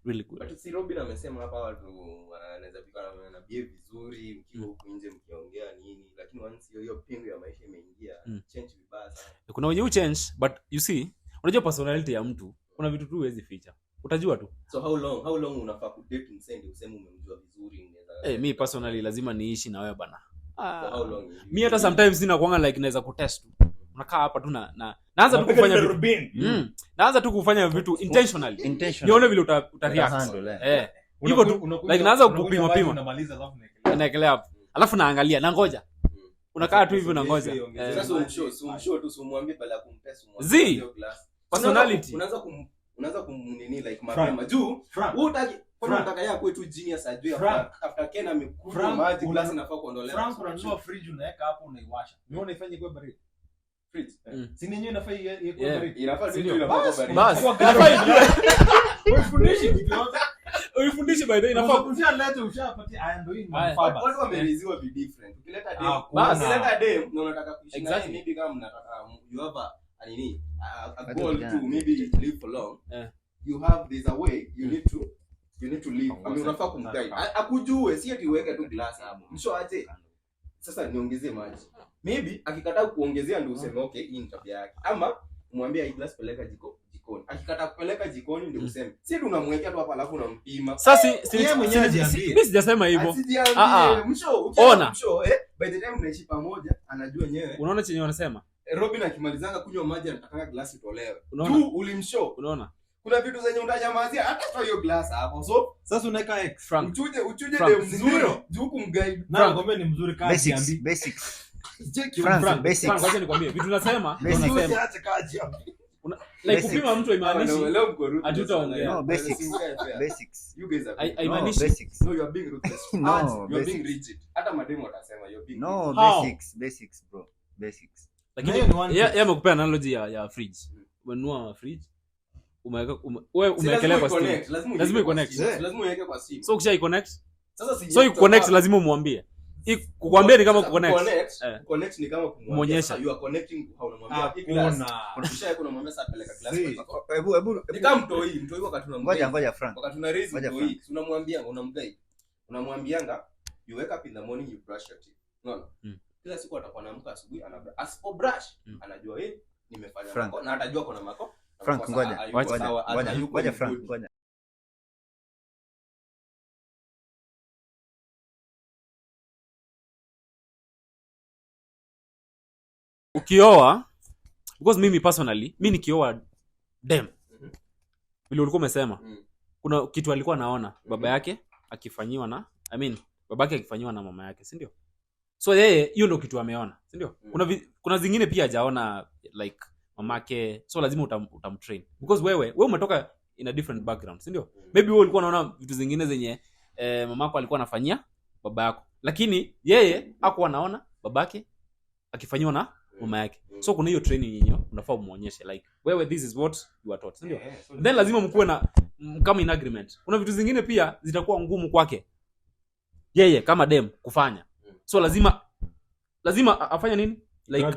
really good. But si Robin amesema hapa watu wanaweza pika na behave vizuri mkiwa huko nje mkiongea nini, lakini once hiyo pingu ya maisha imeingia change vibaya sana. Kuna wenye change but you see unajua personality ya mtu kuna vitu tu huwezi ficha. Utajua tu. So how long unafaa kudate msende useme umemjua vizuri unaweza. Me personally lazima niishi na wewe bana. So how long? Mimi hata sometimes sina kuanga like naweza kutest tu. Unakaa hapa tu na naanza tu kufanya vitu. Naanza tu kufanya vitu intentionally. Nione vile utareact. Hivyo tu like naanza kupima unamaliza alafu naekelea hapo. Alafu naangalia na ngoja. Unakaa tu hivyo na ngoja. Sasa umshow tu umwambie pale ya kumpesa umwambie glass. Personality. Unaanza kumnini like mapema juu wewe utaki kwa unataka yeye kwetu genius ajue after Ken amekunywa maji glass inafaa kuondolewa. Frank unanunua fridge unaweka hapo unaiwasha. Umeona ifanye kwa baridi. Fridge. Si nenyewe inafaa iwe kwa baridi. Inafaa ndio inafaa kwa baridi. Bas. Ufundishi kitu yote. Uifundishi by the way inafaa ushaleta ushapatia aya ndio hii mfaba. Watu wameelezewa be different. Ukileta dem, basi ukileta dem na unataka kuishi naye maybe kama mnataka you have a goal to maybe live for long. You have there's a way you need to live. I mean unafaa kumguide. Akujue si eti uweke tu glass hapo. Msho aje. Sasa niongezee maji. Maybe akikataa kuongezea ndio useme okay hii ni tabia yake. Ama umwambie hii glass peleka jikoni. Akikataa kupeleka jikoni ndio useme. Si eti unamwekea tu hapa alafu unampima. Sasa mimi sijasema hivyo. Ona. By the time mnaishi pamoja anajua nyewe. Unaona chenye wanasema? Robin akimalizanga kunywa maji anataka glass itolewe. Tu ulimshow. Unaona? Kuna vitu zenye unajamazia hata toa hiyo glass hapo. So sasa unaweka X Frank. Uchuje dem mzuri. Juu kumguide. Na ngombe ni mzuri kazi ambi. Basics. Frank, wacha nikwambie. Vitu nasema, unasema. Acha kazi ambi. Like kupima mtu haimaanishi leo mko rude. hatutaongea. No, basics. You guys are Haimaanishi. Basics. No, you are being ruthless. No, you are being rigid. Hata mademo watasema you are being No, rigid. basics bro. Basics. Lakini yeye amekupea analogy ya fridge. Umenunua fridge wewe umewekelea kwa steam. Lazima i-connect. Lazima uweke kwa steam. So ukisha i-connect. Sasa so i-connect lazima umwambie. Kukwambia ni kama kuconnect. Connect ni kama kumwonyesha. You are connecting how unamwambia glass. Kisha yako unamwambia sasa peleka glass. Hebu ni kama mtoi wakati unamwambia. Ngoja Frank. Wakati una raise mtoi, unamwambia unamguide. Unamwambianga you wake up in the morning you brush your teeth. Unaona? Kila siku atakuwa anaamka asubuhi asipo brush anajua nimefanya mako na atajua kuna mako. Frank ngoja Frank ngoja. Ukioa because mimi personally mimi nikioa dem vile ulikuwa umesema kuna kitu alikuwa naona baba yake akifanyiwa na babake akifanyiwa na mama yake, si ndio? So yeye hiyo ndio kitu ameona, si ndio? Kuna zingine pia hajaona like mamake, so lazima utamtrain because wewe umetoka in a different background, si ndio? Maybe wewe ulikuwa unaona vitu zingine zenye mamako alikuwa anafanyia baba yako, lakini yeye hakuwa anaona babake akifanyiwa na mama yake. So kuna hiyo training yenyewe unafaa umuonyeshe like wewe this is what you are taught, si ndio? Then lazima mkuwe na kama in agreement. Kuna vitu zingine pia zitakuwa ngumu kwake yeye kama dem kufanya, so lazima afanye nini like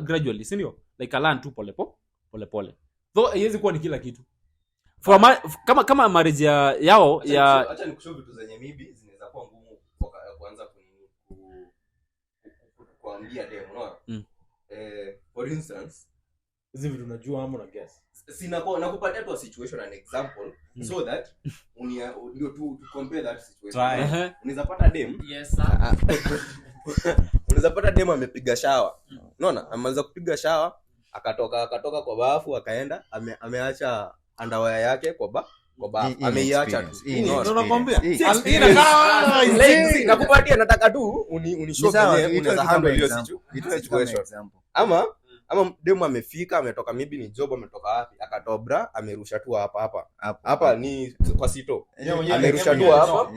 gradually, si ndio? Like learn tu pole pole, though haiwezi kuwa ni kila kitu for kama marriage yao ya acha nikushow vitu zenye maybe zinaweza kuwa ngumu kuanza kuambia dem, unaona? For instance, hizi vitu unajua ama una guess? Nakupatia tu a situation an example so that ndio to compare that situation. Unaweza pata dem, yes sir. Unaweza pata dem amepiga shower. Unaona? Ameanza kupiga shower, akatoka kwa bafu akaenda ameacha underwear yake kwa bafu. Ameiacha tu. Ndio nakwambia. Nakupatia, nataka tu unishow kwenye unaweza handle hiyo situation. Ama demu amefika, ametoka maybe ni job, ametoka wapi, akatoa bra, amerusha tu hapa ni kwa sito, amerusha tu hapa,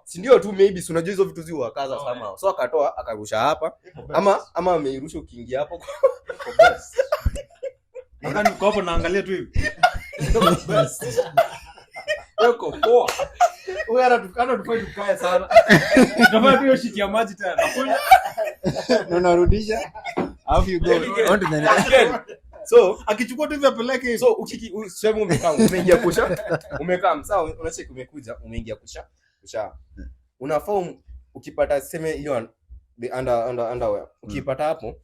si ndio tu maybe si unajua hizo vitu zi wakaza sama, so akatoa akarusha hapa, ama ameirusha ukiingia hapo kwa best. Akani kwa hapo naangalia tu hivi. Yuko poa. Wewe anatukana tufanye tukaya sana. Tunafanya tu hiyo shit ya maji tena. Nakunywa. Na unarudisha. How you go on to the next. So akichukua tu hivi apeleke hivi. So useme umeingia kusha. Umekaa sawa, unacheki umekuja, umeingia kusha. Unafaa ukipata seme hiyo the underwear. Ukipata hapo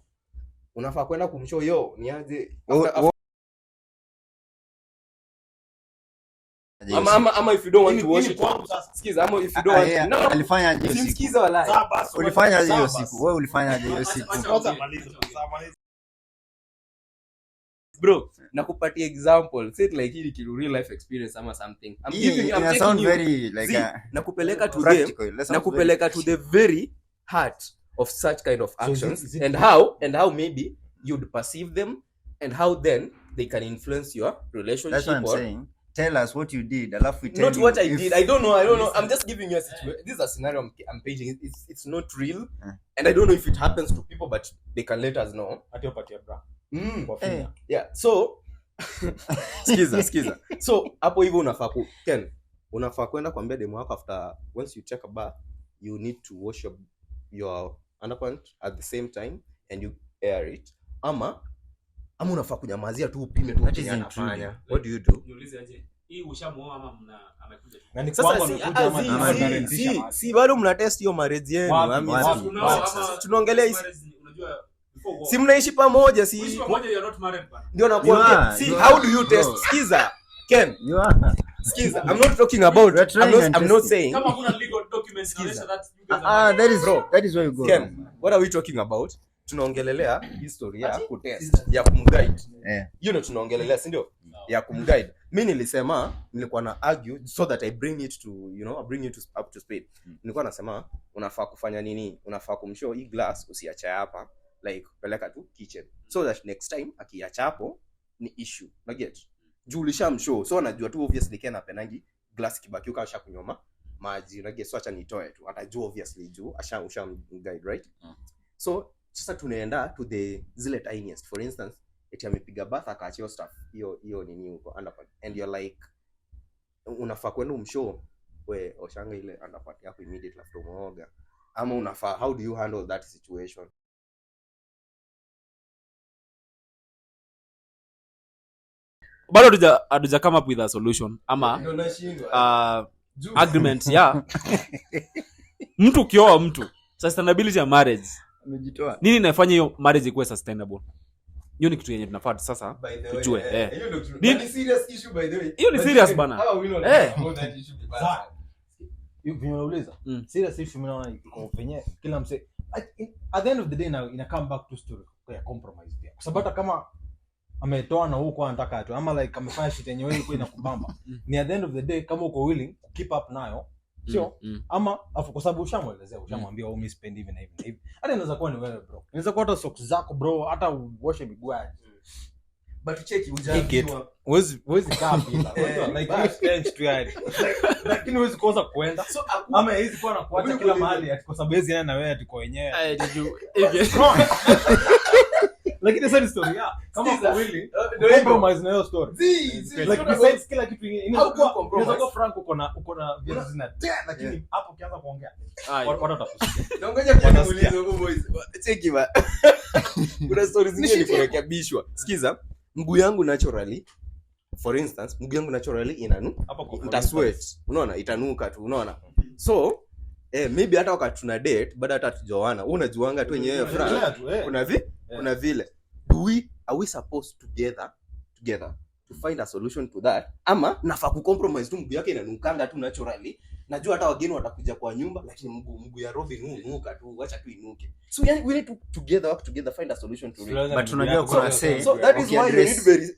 unafaa kwenda kumshow yo niaje ama if you don't want to wash it. Sikiza, ama if you don't want to. Alifanya aje hiyo siku? Sikiza wala. Ulifanya aje hiyo siku? Wewe ulifanya aje hiyo siku? Bro, nakupatia example. Say it like hili kitu real life experience ama something. I'm sound very like nakupeleka to them. Nakupeleka to the very heart of such kind of actions, and how maybe you'd perceive them and how then they can influence your relationship. That's what I'm saying. Tell us what you did. Alafu we tell not you what I did. I don't know. I'm just giving you a situation. This is a scenario I'm painting. It's not real, and I don't know if it happens to people, but they can let us know. Atiyopatia bra. Yeah. So skiza. So hapo hivyo unafaa kwenda kuambia demo wako after once you take a bath, you need to wash your underpants at the same time and you air it. Ama unafaa kunyamazia tu upime tu anafanya. What do you do? Niulize aje. Hii ushamuoa ama amekuja tu? Na ni kwangu amekuja ama si bado mna test hiyo marriage yenu. Tunaongelea hizi. Unajua si mnaishi pamoja, si mnaishi pamoja, you are not married bana. Ndio nakwambia. See how do you test? Skiza. Ken. You are. Skiza. I'm not talking about. I'm not saying. Kama kuna legal documents that you guys that is where you go. Ken, what are we talking about? Tunaongelelea history ya kutest ya kumguide. You know tunaongelelea, si ndio? Ya kumguide. Mimi nilikuwa na argue so that I bring it to, bring you to up to speed. Nilikuwa nasema unafaa kufanya nini? Unafaa kumshow hii glass usiacha hapa, like peleka tu kitchen. So that next time akiacha hapo ni issue. Na get. Juu ulishamshow. So anajua tu obviously Ken apenangi glass kibaki ukasha kunyoma maji. Na get, so acha nitoe tu. Atajua obviously juu ushamguide, right? So sasa tunaenda to the zile tiniest. For instance, eti amepiga bath akaachia stuff hiyo nini huko underpants, and you're like unafaa kwenda umshow we oshanga ile underpants yako immediately after umeoga, ama unafaa, how do you handle that situation? Bado hatuja come up with a solution ama agreement ya mtu kioa mtu, sustainability ya marriage. Amejitoa. Nini inafanya hiyo marriage ikuwe sustainable? Hiyo ni kitu yenye tunafaa sasa tujue. Ni serious issue by the way. Hiyo ni serious bana. That issue be bad. Unauliza serious issue, mimi naona iko penye kila mse at the end of the day now ina come back to story. ya compromise pia. Kwa sababu hata kama ametoa na huko anataka tu ama like amefanya shit yenyewe iko inakubamba. Ni at the end of the day kama uko willing to keep up nayo, sio? Ama afu kwa sababu ushamwelezea, ushamwambia mimi spend hivi na hivi na hivi. Hata inaweza kuwa ni wewe bro. Inaweza kuwa hata socks zako bro, hata uoshe miguu yako. But cheki ujajua. Wezi kaa bila. Like you stench tu yani. Lakini huwezi kosa kuenda. So ama hizi kwa na kuacha kila mahali ati kwa sababu hizi yana na wewe ati kwa wenyewe. Lakini sasa ni story ya kama uko willing compromise na hiyo story. Like besides kila kitu kingine inaweza kuwa Frank uko na vitu zina lakini hapo ukianza kuongea watu watakusikia. Naongoja kuniuliza huko boys. Cheki ba. Kuna stories zingine ni kurekebishwa. Sikiza, mguu yangu naturally, for instance, mguu yangu naturally ita sweat. Unaona itanuka tu, unaona. So maybe hata wakati tuna date baada hata tujoana, wewe unajuanga tu wenyewe Frank. Kuna vile are we supposed together to find a solution to that, ama nafaa ku compromise tu mguu yake inanukanga tu naturally. Najua hata wageni watakuja kwa nyumba lakini mguu ya Robin hunuka tu, acha tu inuke. So we need to work together, find a solution to it. But tunajua kuna say, so that is why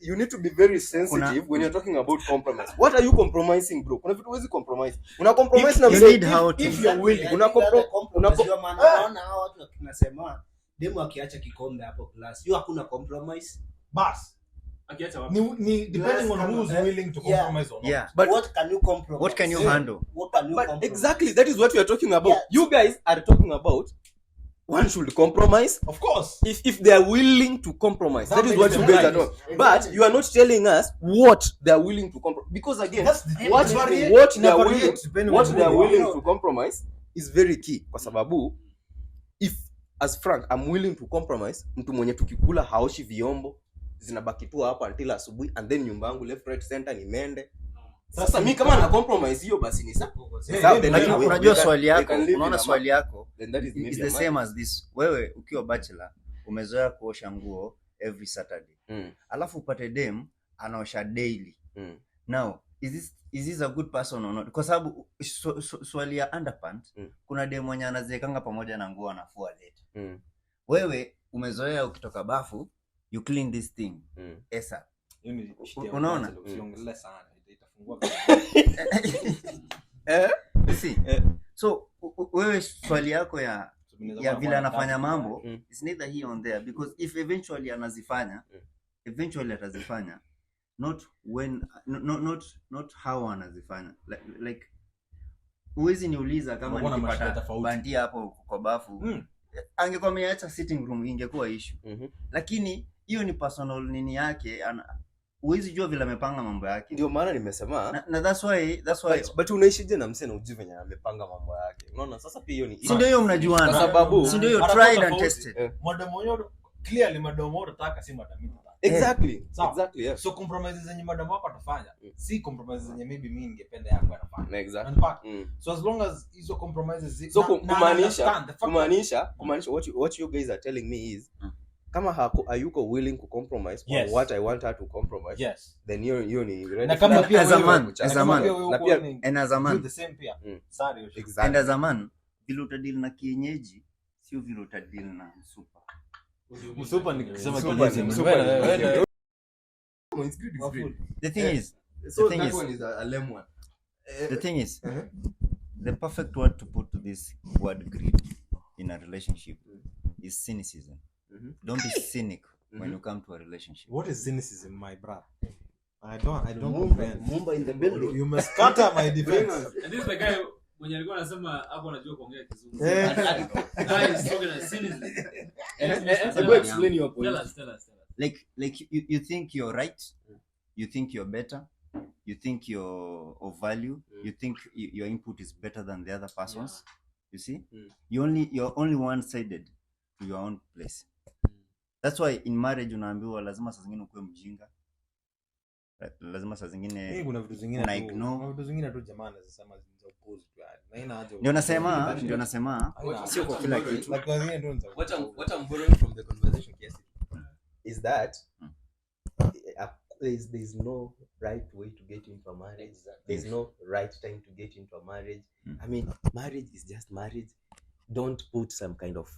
you need to be very sensitive when you're talking about compromise. What are you compromising bro? Kuna vitu huwezi compromise. Una compromise na msee if you are willing. Una compromise maana hao watu tunasema demo akiacha kikombe hapo glass. Hiyo hakuna compromise. Bas. Akiacha wapi? Ni depending on who's willing to compromise or not. Yeah. But what can you compromise? What can you handle? What can you compromise? Exactly, that is what we are talking about. Yeah. You guys are talking about one should compromise. Of course. If they are willing to compromise. That is what you guys are talking. But you are not telling us what they are willing to compromise. Because again, what they are willing to compromise is very key. Kwa sababu if as Frank I'm willing to compromise, mtu mwenye tukikula haoshi vyombo zinabaki tu hapo until asubuhi, and then nyumba yangu left right center ni mende. Sasa mimi kama na compromise hiyo basi ni sawa. Lakini unajua swali yako, unaona swali yako is the same as this. Wewe ukiwa bachelor umezoea kuosha nguo every Saturday. Alafu upate dem anaosha daily. Now is this a good person or not? Kwa sababu swali ya underpants kuna dem mwenye anaziekanga pamoja na nguo anafua late. Wewe umezoea ukitoka bafu you clean this thing. Esa. Unaona? Usiongelee sana. Itafungua. See. So wewe swali yako ya vile anafanya mambo is neither here or there, because if eventually anazifanya eventually atazifanya, not when not how anazifanya, like uwezi niuliza kama nikipata bandia hapo kwa bafu angekuwa ameacha sitting room ingekuwa issue. Lakini hiyo ni personal nini yake, uwezi jua vile amepanga mambo yake. Ndio maana nimesema na that's why but unaishije na msee na ujue venye amepanga mambo yake. Unaona sasa pia hiyo ni si ndio hiyo mnajuana, kwa sababu si ndio hiyo tried and tested. Madam Onyodo clearly madam Onyodo taka si madam mimi. Exactly. Exactly, yeah. So compromises zenye madam wako atafanya si compromises zenye maybe mimi ningependa yako anafanya. Exactly. So as long as hizo compromises so kumaanisha what you guys are telling me is kama hayuko willing to compromise on what I want her to compromise, then you ni ready. Na kama pia as a man na pia and as a man the same pia sorry exactly. And as a man vile utadili na kienyeji sio vile utadili na super. Super ni kusema kienyeji. The thing is so that one is a lemon. The thing is the perfect word to put to this word greed in a relationship is cynicism. Don't be cynic when you come to a relationship. What is cynicism, my brother? I don't comprehend. Mumba in the building. You must scatter my defense. And this is the guy mwenye alikuwa anasema hapo anajua kuongea Kizungu. Guy is talking about cynicism. Go explain your point. Tell us. Like you think you're right, you think you're better, you think you're of value, you think your input is better than the other person's. You see? You're only one-sided to your own place. That's why in marriage unaambiwa lazima saa zingine ukue mjinga. Lazima saa zingine kuna vitu zingine na ignore. Kuna vitu zingine tu jamaa anasema za opposite yani. Na ina haja. Ndio nasema sio kwa kila kitu. Like wengine tu ndio. What I'm borrowing from the conversation is that there's no right way to get into a marriage. There's no right time to get into a marriage. I mean, marriage is just marriage. Don't put some kind of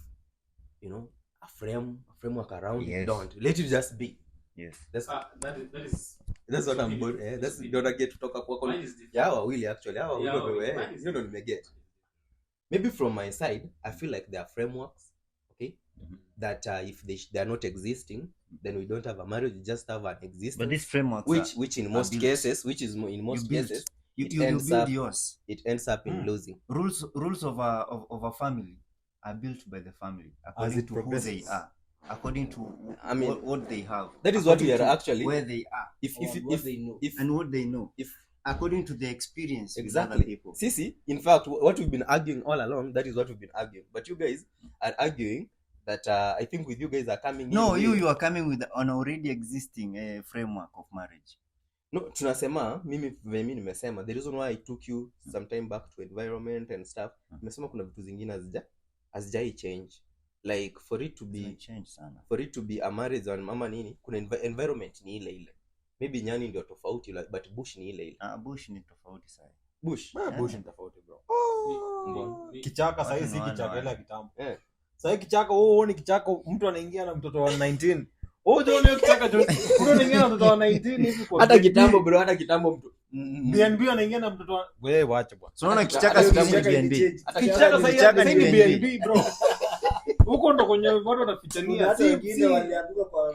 a framework around it. Yes. Don't let it just be. Yes. That's That's what I'm good. That's don't get to talk about. Mine is different. Yeah, wawili actually. Yeah, Yeah, wawili. mine is You don't get. Maybe from my side, I feel like there are frameworks, okay, that if they are not existing, then we don't have a marriage. We just have an existence. But these frameworks, which in most built. cases, you ends build up- yours. it ends up in losing. Rules of a family are built by the family according it to who progresses. they are, according to I mean, what they have. that is what we according are to actually. where they are If what they know. and what they know, if according to their experience with exactly other people. see, in fact, what we've been arguing all along, that is what we've been arguing. But you guys are arguing that I think with you guys are coming. No, in you are coming with an already existing framework of marriage. No, tunasema mimi nimesema the reason why I took you some time back to environment and stuff. Nimesema kuna vitu zingine hazijai change, like for it to be Change sana. for it to be a marriage on mama nini, kuna environment ni ile. Maybe nyani ndio tofauti, like, but bush ni ile. Bush ni tofauti sana. Bush Bush ni tofauti bro. Kichaka sasa Watu si ni kichaka wana. ile kitambo. Sasa kichaka ni kichaka, mtu anaingia na mtoto wa 19. Ndio kichaka tu. Mtu anaingia na mtoto wa 19 hivi kwa. hata kitambo mtu BNB anaingia na mtoto wa wewe waache bwana. So unaona kichaka si kama BNB. Kichaka Kichaka sasa ni ni BNB. BNB bro. Huko ndo kwenye watu wanafichania. Hata wengine walianguka kwa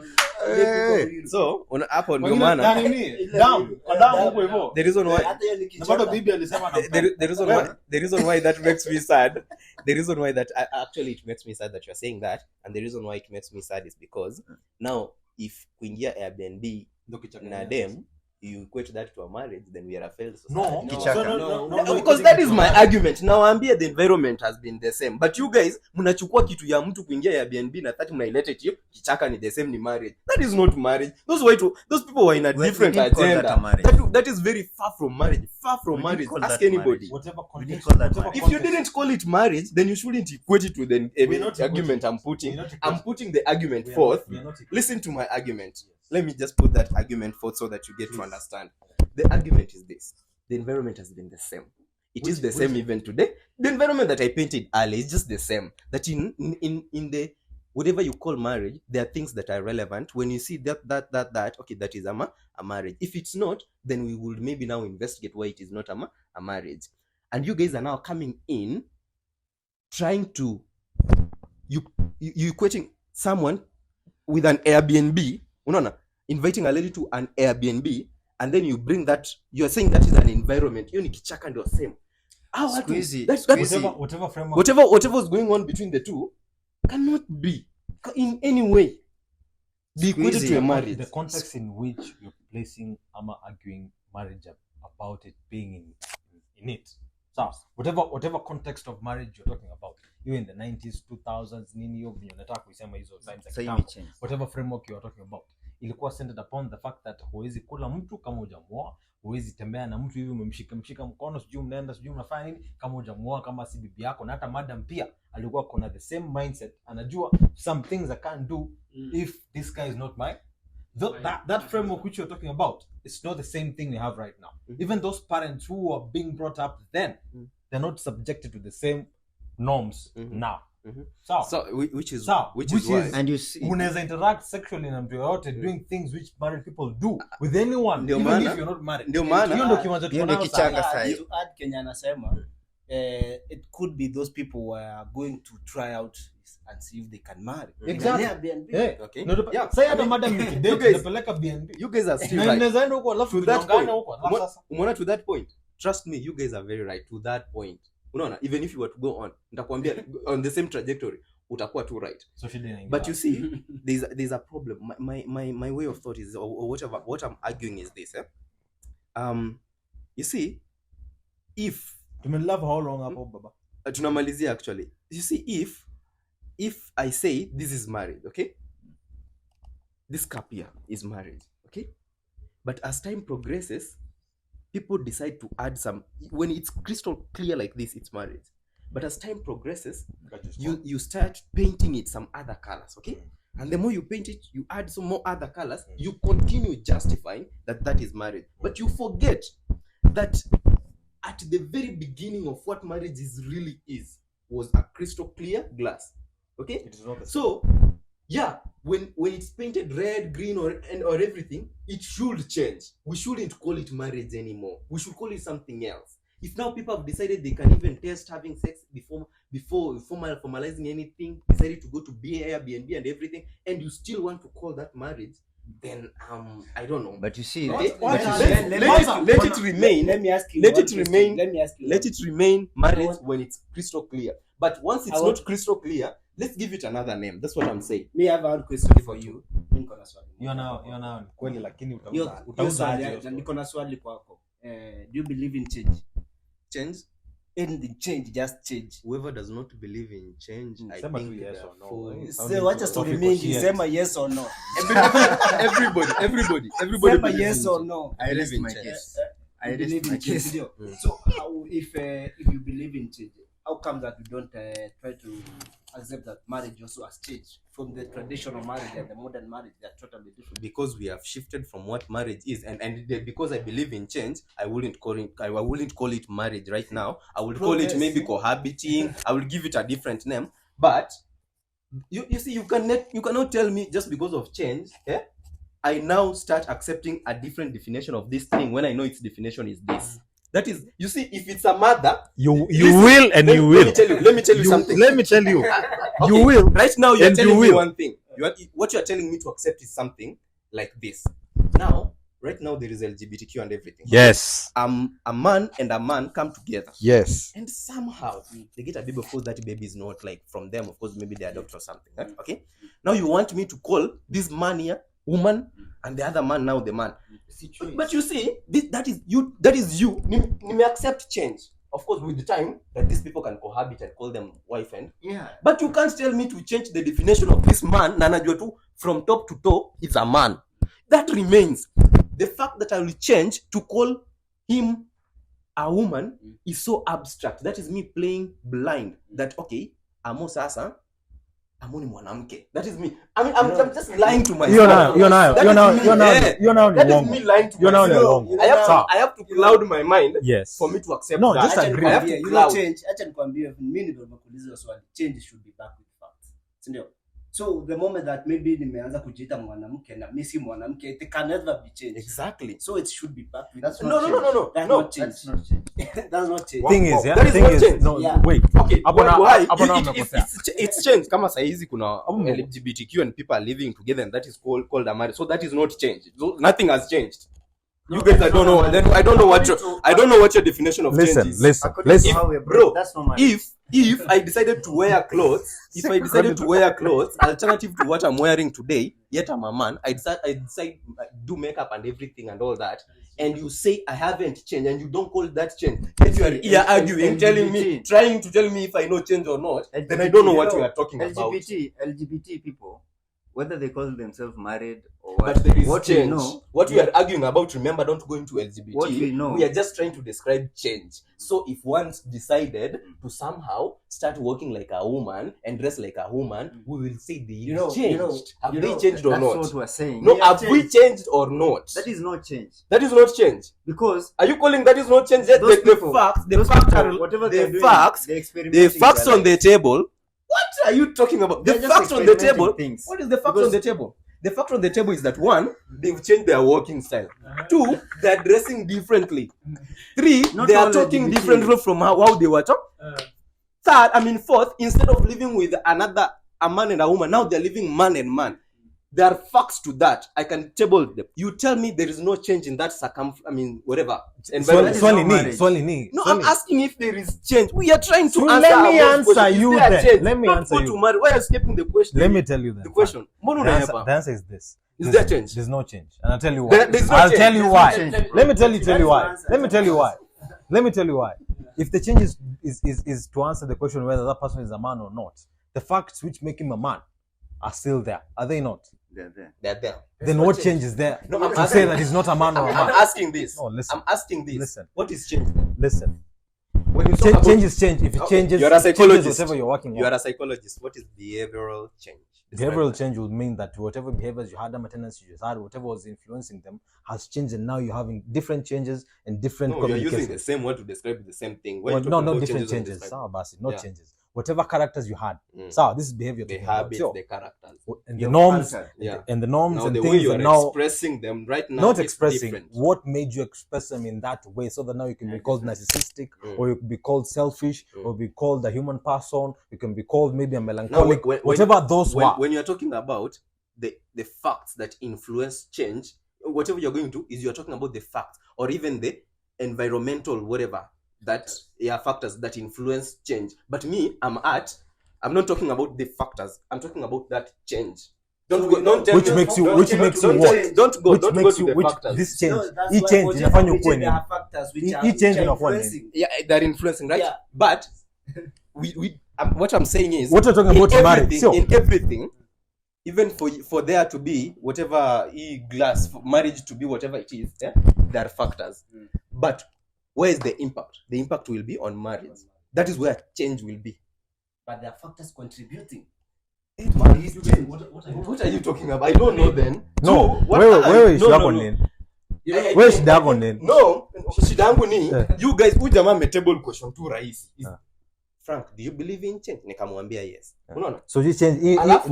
so hapo ndio Wengine maana nini? Damu huko hivyo. the reason why hata hiyo ni Na bado kichaka. bibi alisema na the reason why that makes me sad, the reason why that actually it makes me sad that you're saying that, and the reason why it makes me sad is because now if kuingia Airbnb ndo kichaka. na dem, you equate that to a marriage, then we are a failed No, society. Kichaka. no, Because that is my argument. Nawaambia the environment has been the same, but you guys mnachukua kitu ya mtu kuingia ya Airbnb na that mnaileta hiyo kichaka ni the same, ni marriage. That is not marriage. Those people were in a different We didn't call that agenda. a marriage. That is very far from marriage. We didn't call Ask that anybody. marriage. Whatever We didn't context. call that whatever marriage. If you context. didn't call it marriage, then you shouldn't equate it to the We're not argument equating. I'm putting. We're not equating. I'm putting the argument We are forth. not- we are not equating. Listen to my argument. Let me just put that argument forth so that you get to understand. The argument is this: the environment has been the same. It is the same even today. The environment that I painted earlier is just the same. That in the whatever you call marriage, there are things that are relevant. When you see that okay, that is a marriage. If it's not, then we will maybe now investigate why it is not a marriage. And you guys are now coming in, trying to you equating someone with an Airbnb. Unaona, inviting a lady to an Airbnb, and then you bring that, you are saying that is an environment. Hiyo ni kichaka ndio same. Squeezy, Whatever framework. Whatever is going on between the two cannot be in any way be equated Squeezy. to a marriage. The context in which you're placing arguing marriage about it being in it. So whatever context of marriage you're talking about, you in the 90s, 2000s, nini hiyo vile unataka kuisema hizo times Sasa like imechange. whatever framework you're talking about, ilikuwa centered upon the fact that huwezi kula mtu kama hujamuoa, huwezi tembea na mtu hivi umemshika mkono, sijui mnaenda sijui mnafanya nini kama hujamuoa, kama si bibi yako. Na hata madam pia alikuwa kuna the same mindset, anajua some things I can't do if this guy is not mine. That framework which you're talking about, it's not the same thing we have right now. Even those parents who are being brought up then, they're not subjected to the same norms now. So which is why And you see, unaweza interact sexually na mtu yoyote doing things which married people do with anyone, Ndio even maana- if you're not married. ndio maana- Hiyo ndio kiwanja hiyo tuko ndio nayo kichaka sasa. sasa. To add Kenya anasema it could be those people were going to try out and see if they can marry. Exactly. In an Airbnb. Eh, Okay. ndio- Yeah. sasa hata I mean, madam you nikidate guys- napeleka BNB. you guys are still Na right. inaweza enda huko alafu To that tunaungana point, huko alafu sasa. umeona to that point, trust me, you guys are very right to that point. Unaona, even if you were to go on, nitakwambia on the same trajectory utakuwa too right. So shida inaingia. But you see, there's a problem. My way of thought is, or whatever, what I'm arguing is this. You see, if Tumelove how long hapo baba? tunamalizia actually. You see, if I say this is marriage, okay? This couple here is marriage, okay? But as time progresses, people decide to add some. When it's crystal clear like this, it's marriage. But as time progresses, you start painting it some other colors, okay? And the more you paint it, you add some more other colors, you continue justifying that is marriage. But you forget that at the very beginning of what marriage really is was a crystal clear glass, okay? It is not the same. So yeah, when it's painted red, green, or everything, it should change. We shouldn't call it marriage anymore. We should call it something else. If now people have decided they can even test having sex before formalizing anything, decided to go to Airbnb and everything, and you still want to call that marriage, then I don't know. But you see, let it remain. Let me ask you. Let it remain. Let me ask you. Let it remain marriage when it's crystal clear. But once it's not crystal clear, let's give it another name. That's what I'm saying. Me have one question for you. You're now kweli lakini Hiyo utauzaje? swali niko na swali kwako. Do you believe in change? Change? Anything change, just change. Whoever does not believe in change, I Sema think tu yes or no. therefore- Say what a story mingi, sema yes or no. everybody Sema believes yes in or change. no. I believe rest in my change. case. I You rest believe my in change, case. ndio? So how if you believe in change, how come that you don't try to accept that marriage also has changed from the traditional marriage and the modern marriage? They're totally different. Because we have shifted from what marriage is, and because I believe in change, I wouldn't call it marriage right now. I would call it maybe cohabiting. I will give it a different name. But you see, you cannot tell me just because of change, I now start accepting a different definition of this thing when I know its definition is this. That is, you see, if it's a mother, You listen, will and you will. Let me tell you something. Let me tell you. Okay, You will. Right now, you're And telling you me will. one thing. What you're telling me to accept is something like this. Now, right now, there is LGBTQ and everything. Yes. A man and a man come together. Yes. And somehow they get a baby. Of course, that baby is not like from them. Of course, maybe they adopt or something. Right? Okay. Now you want me to call this man here woman and the other man now the man. But you see, that is you. Nime accept change. Of course, with the time that these people can cohabit and call them wife and. Yeah. But you can't tell me to change the definition of this man. Na najua tu from top to toe, it's a man. That remains. The fact that I will change to call him a woman is so abstract. That is me playing blind. That okay, amo sasa, amo ni mwanamke. That is me. I mean, I'm just lying to myself. You're now That is me lying to You're now myself. wrong. I have to cloud my mind Yes. for me to accept No, that. just Acha agree. I have nikwambie, to you know cloud. change. Acha nikwambie, mimi ndio nimekuuliza hiyo swali. Change should be back with facts. Si ndio? So the moment that maybe nimeanza kujiita mwanamke na mimi si mwanamke, it can never be changed. Exactly. So it should be back with That's facts. not No. That's No. not change. That's not change. That's not change. Thing is, yeah. That is Thing not is, change. no. Yeah. Wait. Okay, why? Hapo mnapotea. It's changed. Kama saizi kuna LGBTQ and people are living together, and that is called a marriage. So that is not changed. So nothing has changed. You guys, I don't know. Then I don't know what your definition of change is. Listen. According to how we're Bro, that's not marriage. If I decided to wear clothes, alternative to what I'm wearing today, yet I'm a man, I decide do makeup and everything and all that, and you say I haven't changed, and you don't call that change. Yet you are here arguing, trying to tell me if I know change or not, then I don't know what you are talking about. LGBT people, whether they call themselves married or But there is what change. we know, What we are arguing about, remember, don't go into LGBT. What we know. We are just trying to describe change. So if one's decided to somehow start walking like a woman and dress like a woman, we will say they changed. Have they changed or that's not? what we're saying. No, We have we changed or not? That is not change. That is not change. Because Are you calling that is not change? Yet those the people, facts, those people, whatever they're doing, they're experimenting the facts their on the lives. table. What are you talking about? The They're just facts on the experimenting table. things. What is the facts on the table? The fact on the table is that 1, they've changed their walking style. 2, they're dressing differently. 3, Not they are all talking LGBT. differently from how they were talking. 4th, instead of living with a man and a woman, now they're living man and man. There are facts to that. I can table them. You tell me there is no change in that whatever. Swali ni. No, I'm asking if there is change. We are trying to So answer. let me our answer question. Is you there then. change? Let me Don't answer go you. to marry. Why are you escaping the question? Let me tell you then. The question. The answer is this. Is there change? There's no change. And I'll tell you why. There's no I'll change. tell you There's why. no change. Let me tell you why. Let me tell you why. If the change is to answer the question whether that person is a man or not, the facts which make him a man are still there. Are they not? They're there. They're there. Then what change is there? No, I'm to asking- say that he's not a man or a I'm man. asking this. No, listen. I'm asking this. Listen. What is change? Listen. When you talk about- Change is change. If it Okay, changes, you're a it changes psychologist. whatever you're working You are on. a psychologist. What is behavioral change? Behavioral change would mean that whatever behaviors you had, the tendencies you had, whatever was influencing them, has changed, and now you're having different changes and different No, you're communications. using the same word to describe the same thing. When Well, you no, talk not about different changes. changes. Basi, not Yeah. changes. whatever characters you had. So this is behavior. The habits, the characters, and the norms, yeah, and the norms now and the things. way you are now expressing them right now, not it's expressing different. what made you express them in that way, so that now you can be called narcissistic, or you can be called selfish, or be called a human person. You can be called maybe a melancholic, whatever those were. When you are talking about the facts that influence change, whatever you're going to is you're talking about the facts, or even the environmental whatever that factors that influence change. But me, I'm not talking about the factors. I'm talking about that change. Which makes you what? Don't go to the factors. This change, each change inafanya ukue nini? Each change inafanya nini? Yeah, they're influencing, right? Yeah. But what I'm saying is, what you're talking about marriage, in everything, even for there to be whatever glass, for marriage to be whatever it is, there are factors. But where is the impact? The impact will be on marriage. That is where change will be. But there are factors contributing. What are you talking about? I don't know then. No, where is shida yako nini? No, shida yangu ni you guys ujamaa table question too rahisi. Frank, do you believe in change? Nikamwambia yes. Unaona? So you change.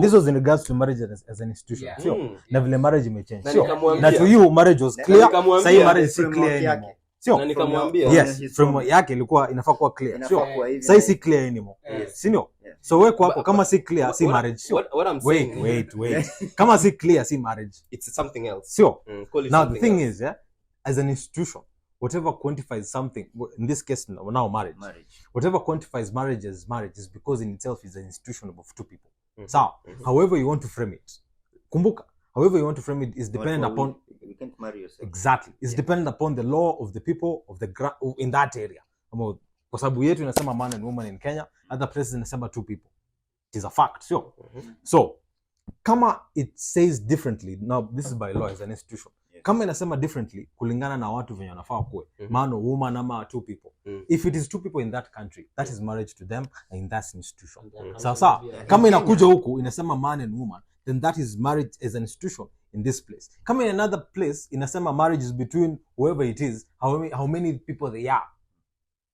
This was in regards to marriage as an institution. Yeah. Sio. Na vile marriage imechange. Sio. Na to you marriage was clear. Sasa marriage si clear anymore. Sio. Na nikamwambia yes, from yake ilikuwa inafaa kuwa clear. Sio. Sasa si clear anymore. Sio. So wewe kwako kama si clear si marriage. Sio. What I'm saying. Wait. Kama si clear si marriage. It's something else. Sio. Now the thing is, as an institution, whatever quantifies something, in this case now marriage, whatever quantifies marriage as marriage is because in itself is an institution of two people. So however you want to frame it, kumbuka, however you want to frame it is dependent upon you can't marry yourself. Exactly, it's dependent upon the law of the people of the in that area. Kwa sababu yetu inasema man and woman in Kenya, other places inasema two people. It is a fact. So kama it says differently, now this is by law as an institution. Kama inasema differently kulingana na watu venye wanafaa kuwe, man or woman ama two people. If it is two people in that country, that is marriage to them and in that institution. Sasa kama inakuja huku inasema man and woman, then that is marriage as an institution in this place. Kama in another place inasema marriage is between whoever it is, how many people they are,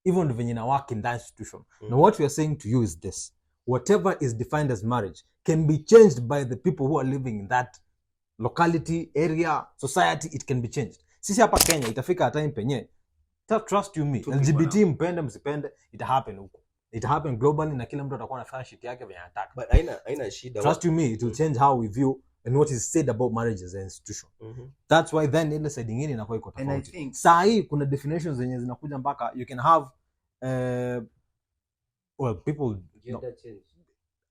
even venye na work in that institution. Now what we are saying to you is this: whatever is defined as marriage can be changed by the people who are living in that locality, area, society. It can be changed. Sisi hapa Kenya itafika time penye, trust you me, LGBT mpende msipende, it happen huko. It happen globally na kila mtu atakuwa anafanya shit yake venye anataka. But haina shida. Trust you me, it will change how we view and what is said about marriage as an institution. That's why then ile side nyingine inakuwa iko tofauti. Saa hii kuna definitions zenye zinakuja mpaka you can have people change.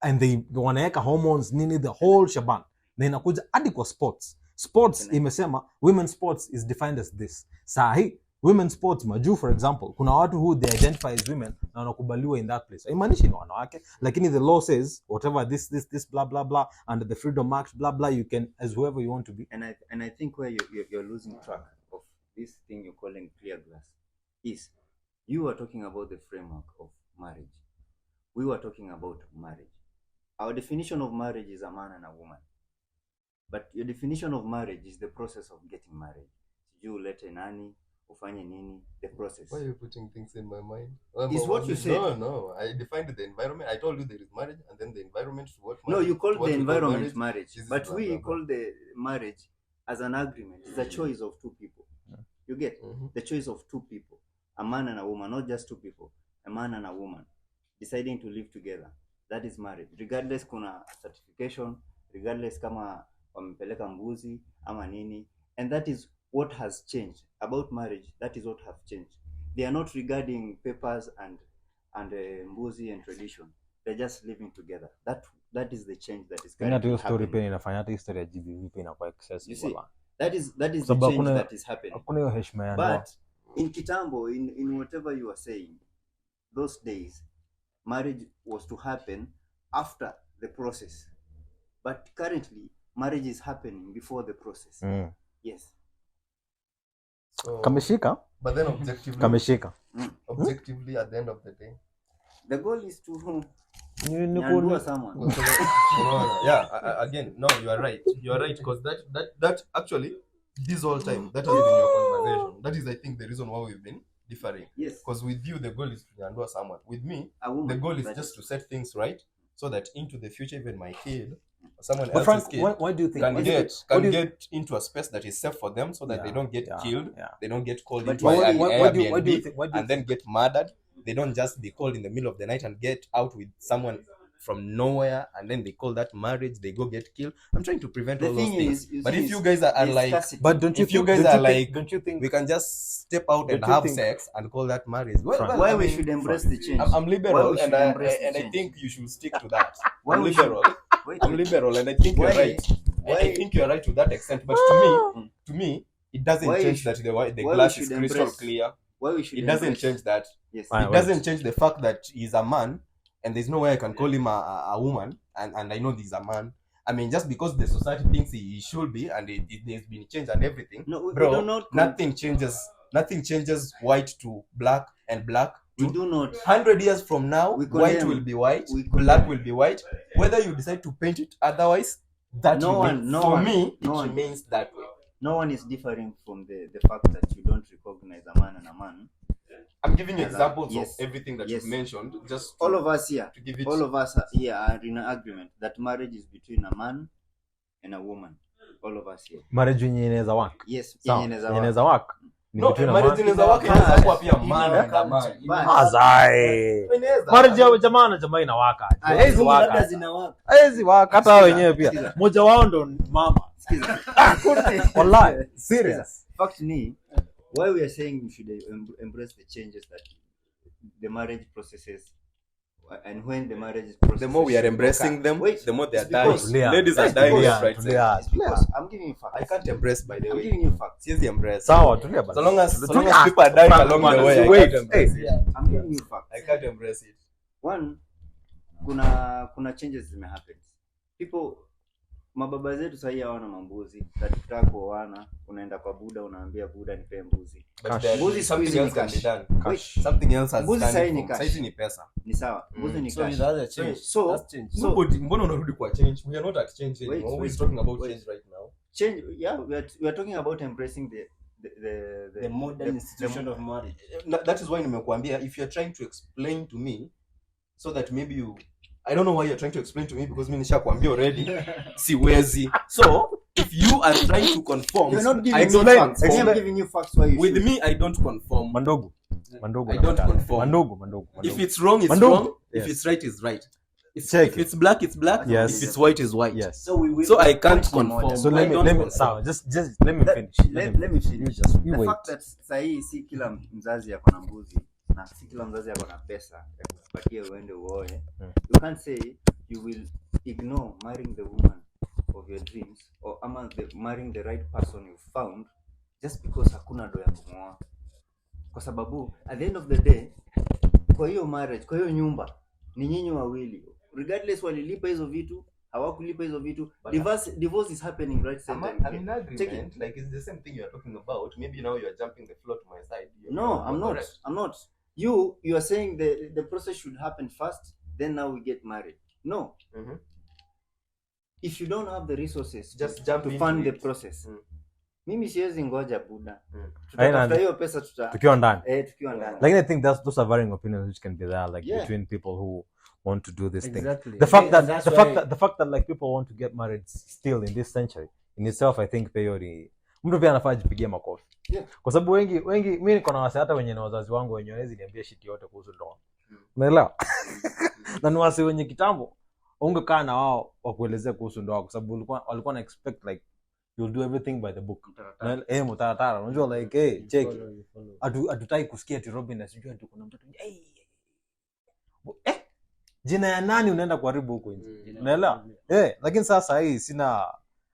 And they wanaweka hormones nini, the whole shebang. Na inakuja hadi kwa sports imesema women sports is defined as this. Saa hii women sports majuu, for example, kuna watu who they identify as women na wanakubaliwa in that place. Haimaanishi ni wanawake, lakini the law says whatever this blah blah blah under the Freedom Act blah blah, you can as whoever you want to be. And I think where you're losing track of this thing you're calling clear glass is you are talking about the framework of marriage. We were talking about marriage. Our definition of marriage is a man and a woman. But your definition of marriage is the process of getting married. You ulete nani, ufanye nini, the process. Why are you putting things in my mind? Is what you said. No. I defined the environment. I told you there is marriage, and then the environment is what No, marriage. you call the environment marriage. But blah, we blah, blah. call the marriage as an agreement. It's a choice of two people. You get? The choice of two people. A man and a woman, not just two people. A man and a woman deciding to live together. That is marriage. Regardless kuna certification, regardless kama wamepeleka mbuzi ama nini. And that is what has changed about marriage. That is what have changed. They are not regarding papers and mbuzi and tradition. They're just living together. That is the change that is currently happening. Inafanya hata history ya GBV pia inakuwa accessible. You see, that is the change that is happening. Hakuna hiyo heshima ya But in kitambo, in whatever you are saying, those days, marriage was to happen after the process. But currently, marriage is happening before the process. Yes. So, kameshika. But then objectively, objectively at the end of the day, the goal is to someone. Again, no, you are right. You are right, because that actually this whole time that has been your conversation. That is, I think, the reason why we've been differing. Yes. Because with you, the goal is to handle someone. With me, A woman, the goal is that just to set things right, so that into the future, even my kid or someone But else's Frank, kid why do you think? can why do you- get why do you- get into a space that is safe for them, so that Yeah, they don't get yeah, killed, yeah. they don't get called But into why an do you- why do you Airbnb think? Why do you and then get murdered. They don't just be called in the middle of the night and get out with someone from nowhere, and then they call that marriage. They go get killed. I'm trying to prevent The all those thing things. is, But if you guys are there's like, scarcity. But don't you if you think- guys don't are you think- like, don't you think we can just step out Don't and you have think- sex and call that marriage. Well, Frank, well, why I we mean, should embrace the change? I'm Why liberal, we should and embrace the I change? think you should stick to that. Why I'm we should- liberal. Wait, I'm liberal, and I think Why- you're right. I why- think you're right to that extent. But to me, it doesn't Why change you that the why glass we is should crystal embrace- clear. Why we should It doesn't embrace- change that. Yes. Fine. It doesn't change the fact that he's a man, and there's no way I can call him a woman, and I know he's a man. I mean, just because the society thinks he should be, and there's been change and everything, No, we bro, do not. nothing changes. Nothing changes white to black and black We to do not. 100 years from now, We white condemn. will be white, We black condemn. will be white. Whether you decide to paint it otherwise, that No remains. one- no for one- me, no it one. remains that way. No one is differing from the fact that you don't recognize a man and a man. I'm giving you Yes. examples Yes. of everything that Yes. you've mentioned, just All of us here, to give it. all of us here are in agreement that marriage is between a man and a woman. All of us here. marriage yenye inaweza work? Yes, Sawa, yenye inaweza yenye work. inaweza work. Ni No, between a marriage man- inaweza work, inaweza kuwa pia man and a man. Azai. Inaweza. Marriage ya jamaa na jamaa inawaka. Haiwezi Hizi waka. labda zinawaka. Haiwezi waka hata wao wenyewe pia. Sikiza. Mmoja wao ndo mama. Wallahi, serious. Fact ni, why we are saying we should embrace the changes that the marriage processes, and when the marriage process The more we are embracing them, Wait, the more they are it's dying. because- Tulia. Ladies are It's dying because- left, right, Tulia. center. It's because I'm giving you facts. I can't embrace, by the I'm way. giving you facts. Seriously embrace. Sawa, tulia basi. So long as Tulia. people are dying along the way, I Wait, can't embrace hey. it. I'm giving you facts. I can't embrace it. One, kuna changes zimehappen. People, mababa zetu sahii hawana mambuzi. Ukitaka kuoana, unaenda kwa buda, unaambia buda nipe mbuzi. But Cash. there Mbuzi is siku something hizi else ni can be cash. done. Wait, Something else has Mbuzi sahi standing ni from. cash. Saizi ni pesa. ni sawa. Mbuzi ni So cash. ni the other change. So, That's change. so Nobody, mbona unarudi kwa change? We are not at change anymore. Wait, We're wait, talking about wait. change right now. change. Yeah, we are talking about embracing The modern institution of marriage. That is why nimekuambia, if you're trying to explain to me, so that maybe you, I don't know why you're trying to explain to me, because mimi nishakwambia already, siwezi. So if you are trying to conform, You're not I giving don't me facts. conform. I'm giving you facts why you With should. me, I don't conform. Mandogo. I don't conform. Mandogo. If it's wrong, it's Mandogo. wrong. Yes. If it's right, it's right. Check If it's black, it's black. Yes. If it's white, it's white. Yes. So we will. So I can't point conform. modern. So I let me don't conform. sawa, just let me Let- finish. let me finish. You just you The wait. fact that sahii si kila mzazi ako na mbuzi na si kila mzazi ako na pesa ya kupatia uende uoe. You can't say you will ignore marrying the woman of your dreams or marrying the right person you found just because hakuna do ya kumwoa. Kwa sababu at the end of the day, kwa hiyo marriage, kwa hiyo nyumba ni nyinyi wawili. Regardless walilipa hizo vitu, hawakulipa hizo vitu, divorce is happening right I'm center. in agreement. Like, it's the same thing you're talking about. Maybe now you're jumping the floor to my side. No, I'm not. Correct. I'm not. You are saying the process should happen first, then now we get married. No. Mhm. If you don't have the resources Just jump to into fund the it. process. Mm. Mimi siwezi ngoja buda. Mm. Tutatafuta hiyo pesa Tukiwa ndani. tukiwa ndani. Like I think those are varying opinions which can be there, like Yeah. between people who want to do this thing. Exactly. The fact that That's the why- fact that like people want to get married still in this century in itself, I think pia mtu pia anafaa jipigie makofi. Yeah. Kwa sababu wengi mimi niko na wasi hata wenye na wazazi wangu wenye hawezi niambia shit yote kuhusu ndoa. Unaelewa? Na ni wasi wenye kitambo ungekaa na wao wakuelezea kuhusu ndoa, kwa sababu walikuwa na expect like you'll do everything by the book. Na mtaratara. Unajua like check. Hatutaki kusikia ati Robin na sijui ati kuna mtoto. Jina ya nani unaenda kuharibu huko nje? Unaelewa? Lakini sasa hii sina,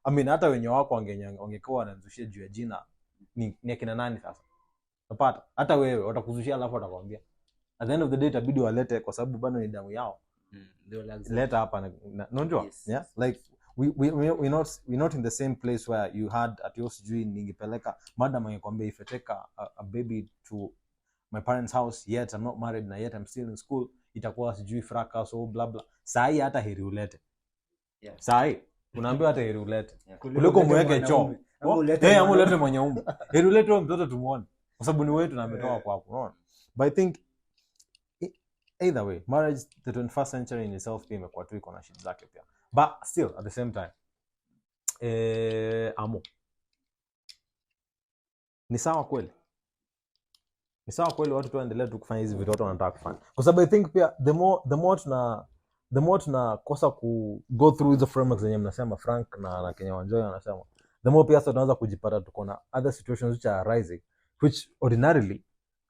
I mean hata wenye wako wangekuwa wanazushia juu ya jina ni akina nani sasa? Unapata? Hata wewe watakuzushia alafu watakwambia. At the end of the day itabidi walete, kwa sababu bado ni damu yao. Leta hapa unajua? Yes. Yeah? Like we're not in the same place where you had at your sijui ningepeleka madam angekwambia if I take a baby to my parents' house, yet I'm not married na yet I'm still in school, itakuwa sijui fracas so blah blah. Sahi hata heri ulete. Yeah. Sahi unaambiwa hata heri ulete. Yeah. Kuliko muweke choo. Ama ulete mwenye umbu. Heri ulete huyo mtoto tumuone. kwa sababu ni wetu na ametoka kwako, unaona. But I think either way, marriage the 21st century in itself pia imekuwa tu iko na shida zake pia, but still at the same time amo ni sawa kweli watu tuendelee tu kufanya hizi vitu watu wanataka kufanya, kwa sababu I think pia the more tunakosa ku go through hizo frameworks zenye mnasema Frank na Kenya Wanjoy wanasema, the more pia sasa tunaanza kujipata tuko na other situations which are arising which ordinarily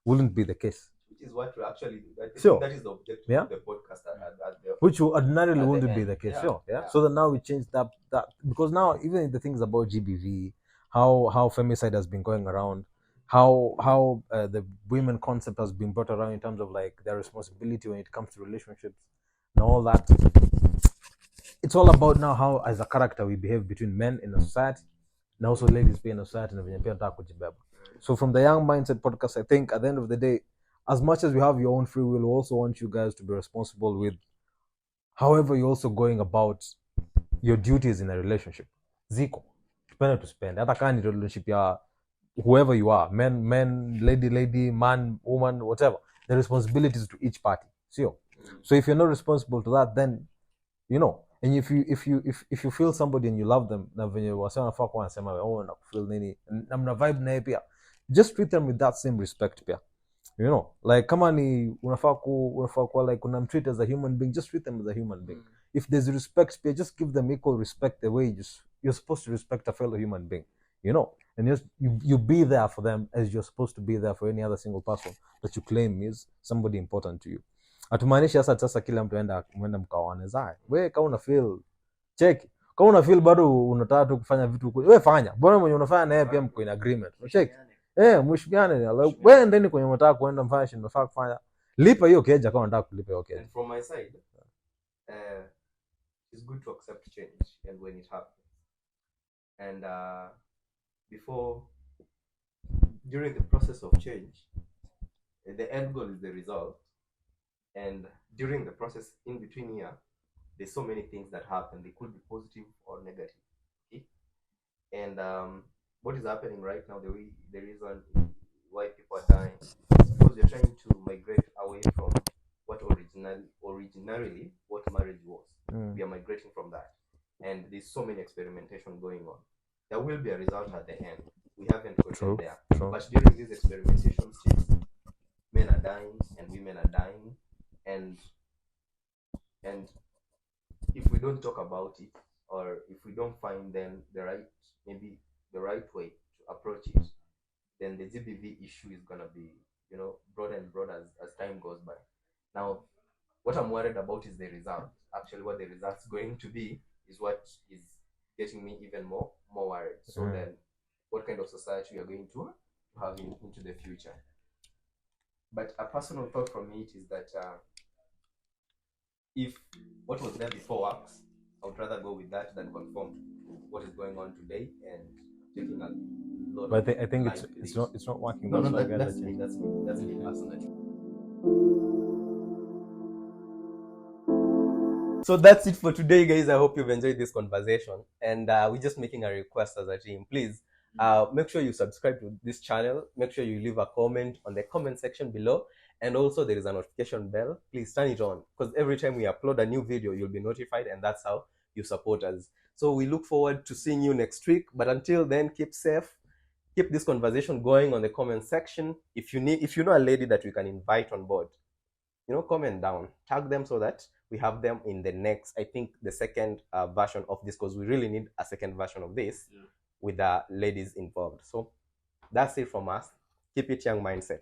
wouldn't be the case, which is what we actually Sure. that is the objective Yeah. of the podcast at the which ordinarily At the wouldn't be end. the case. Yeah. Sure, yeah. Yeah. So that now we change that because now even the things about GBV, how femicide has been going around, how the women concept has been brought around in terms of like their responsibility when it comes to relationships and all that. It's all about now how as a character we behave between men in a society and also ladies in a society na venye pia nataka kujibeba. So from the Young Mindset podcast, I think at the end of the day, as much as you have your own free will, we also want you guys to be responsible with however you're also going about your duties in a relationship. Ziko tupende tuspende hata kama ni relationship ya whoever you are, men, lady, man, woman, whatever, the responsibilities to each party. So if you're not responsible to that, then you know, and if you feel somebody and you love them, na venye wase wanafaa kuwa wanasema na kufeel nini na mna vibe naye pia, just treat them with that same respect pia, you know, like kama ni unafaa kuwa like unamtreat as a human being, just treat them as a human being. If there's respect pia, just give them equal respect the way you're supposed to respect a fellow human being, you know, and just you be there for them as you're supposed to be there for any other single person that you claim is somebody important to you. Hatumaanishi sasa kila mtu mwenda mkawane zae. Wewe kama una feel check, kama una feel bado unataka tu kufanya vitu wewe fanya. Bwana mwenye unafanya naye pia mko in agreement. Check. Mwishikiane, wewe ndeni kwenye unataka kuenda mfanye shida unafaa kufanya. Lipa hiyo keja kama unataka kulipa hiyo keja. And from my side, it's good to accept change and when it happens. And during the process of change, the end goal is the result. And during the process in between here, there's so many things that happen. They could be positive or negative. Okay? And what is happening right now, the reason why people are dying is because we're trying to migrate away from what originally what marriage was. We are migrating from that. And there's so many experimentation going on. There will be a result at the end. We haven't gotten there. True. But during these experimentation stages, men are dying and women are dying. And if we don't talk about it, or if we don't find then the right way to approach it, then the GBV issue is gonna be, you know, broader and broader as time goes by. Now, what I'm worried about is the result. Actually, what the result's going to be is what is getting me even more worried. So then, what kind of society we are going to have into the future? But a personal thought from it is that if what was there before works, I would rather go with that than conform to what is going on today and taking a lot. But of I think life it's not working. No, why that's guys are me. changing. That's me personally. So that's it for today, guys. I hope you've enjoyed this conversation, and we're just making a request as a team. Please make sure you subscribe to this channel. Make sure you leave a comment on the comment section below, and also there is a notification bell. Please turn it on, because every time we upload a new video, you'll be notified, and that's how you support us. So we look forward to seeing you next week. But until then, keep safe. Keep this conversation going on the comment section. If you know a lady that we can invite on board, you know, comment down, tag them so that we have them in the next, I think, the second version of this, because we really need a second version of this with the ladies involved. So that's it from us. Keep it young mindset.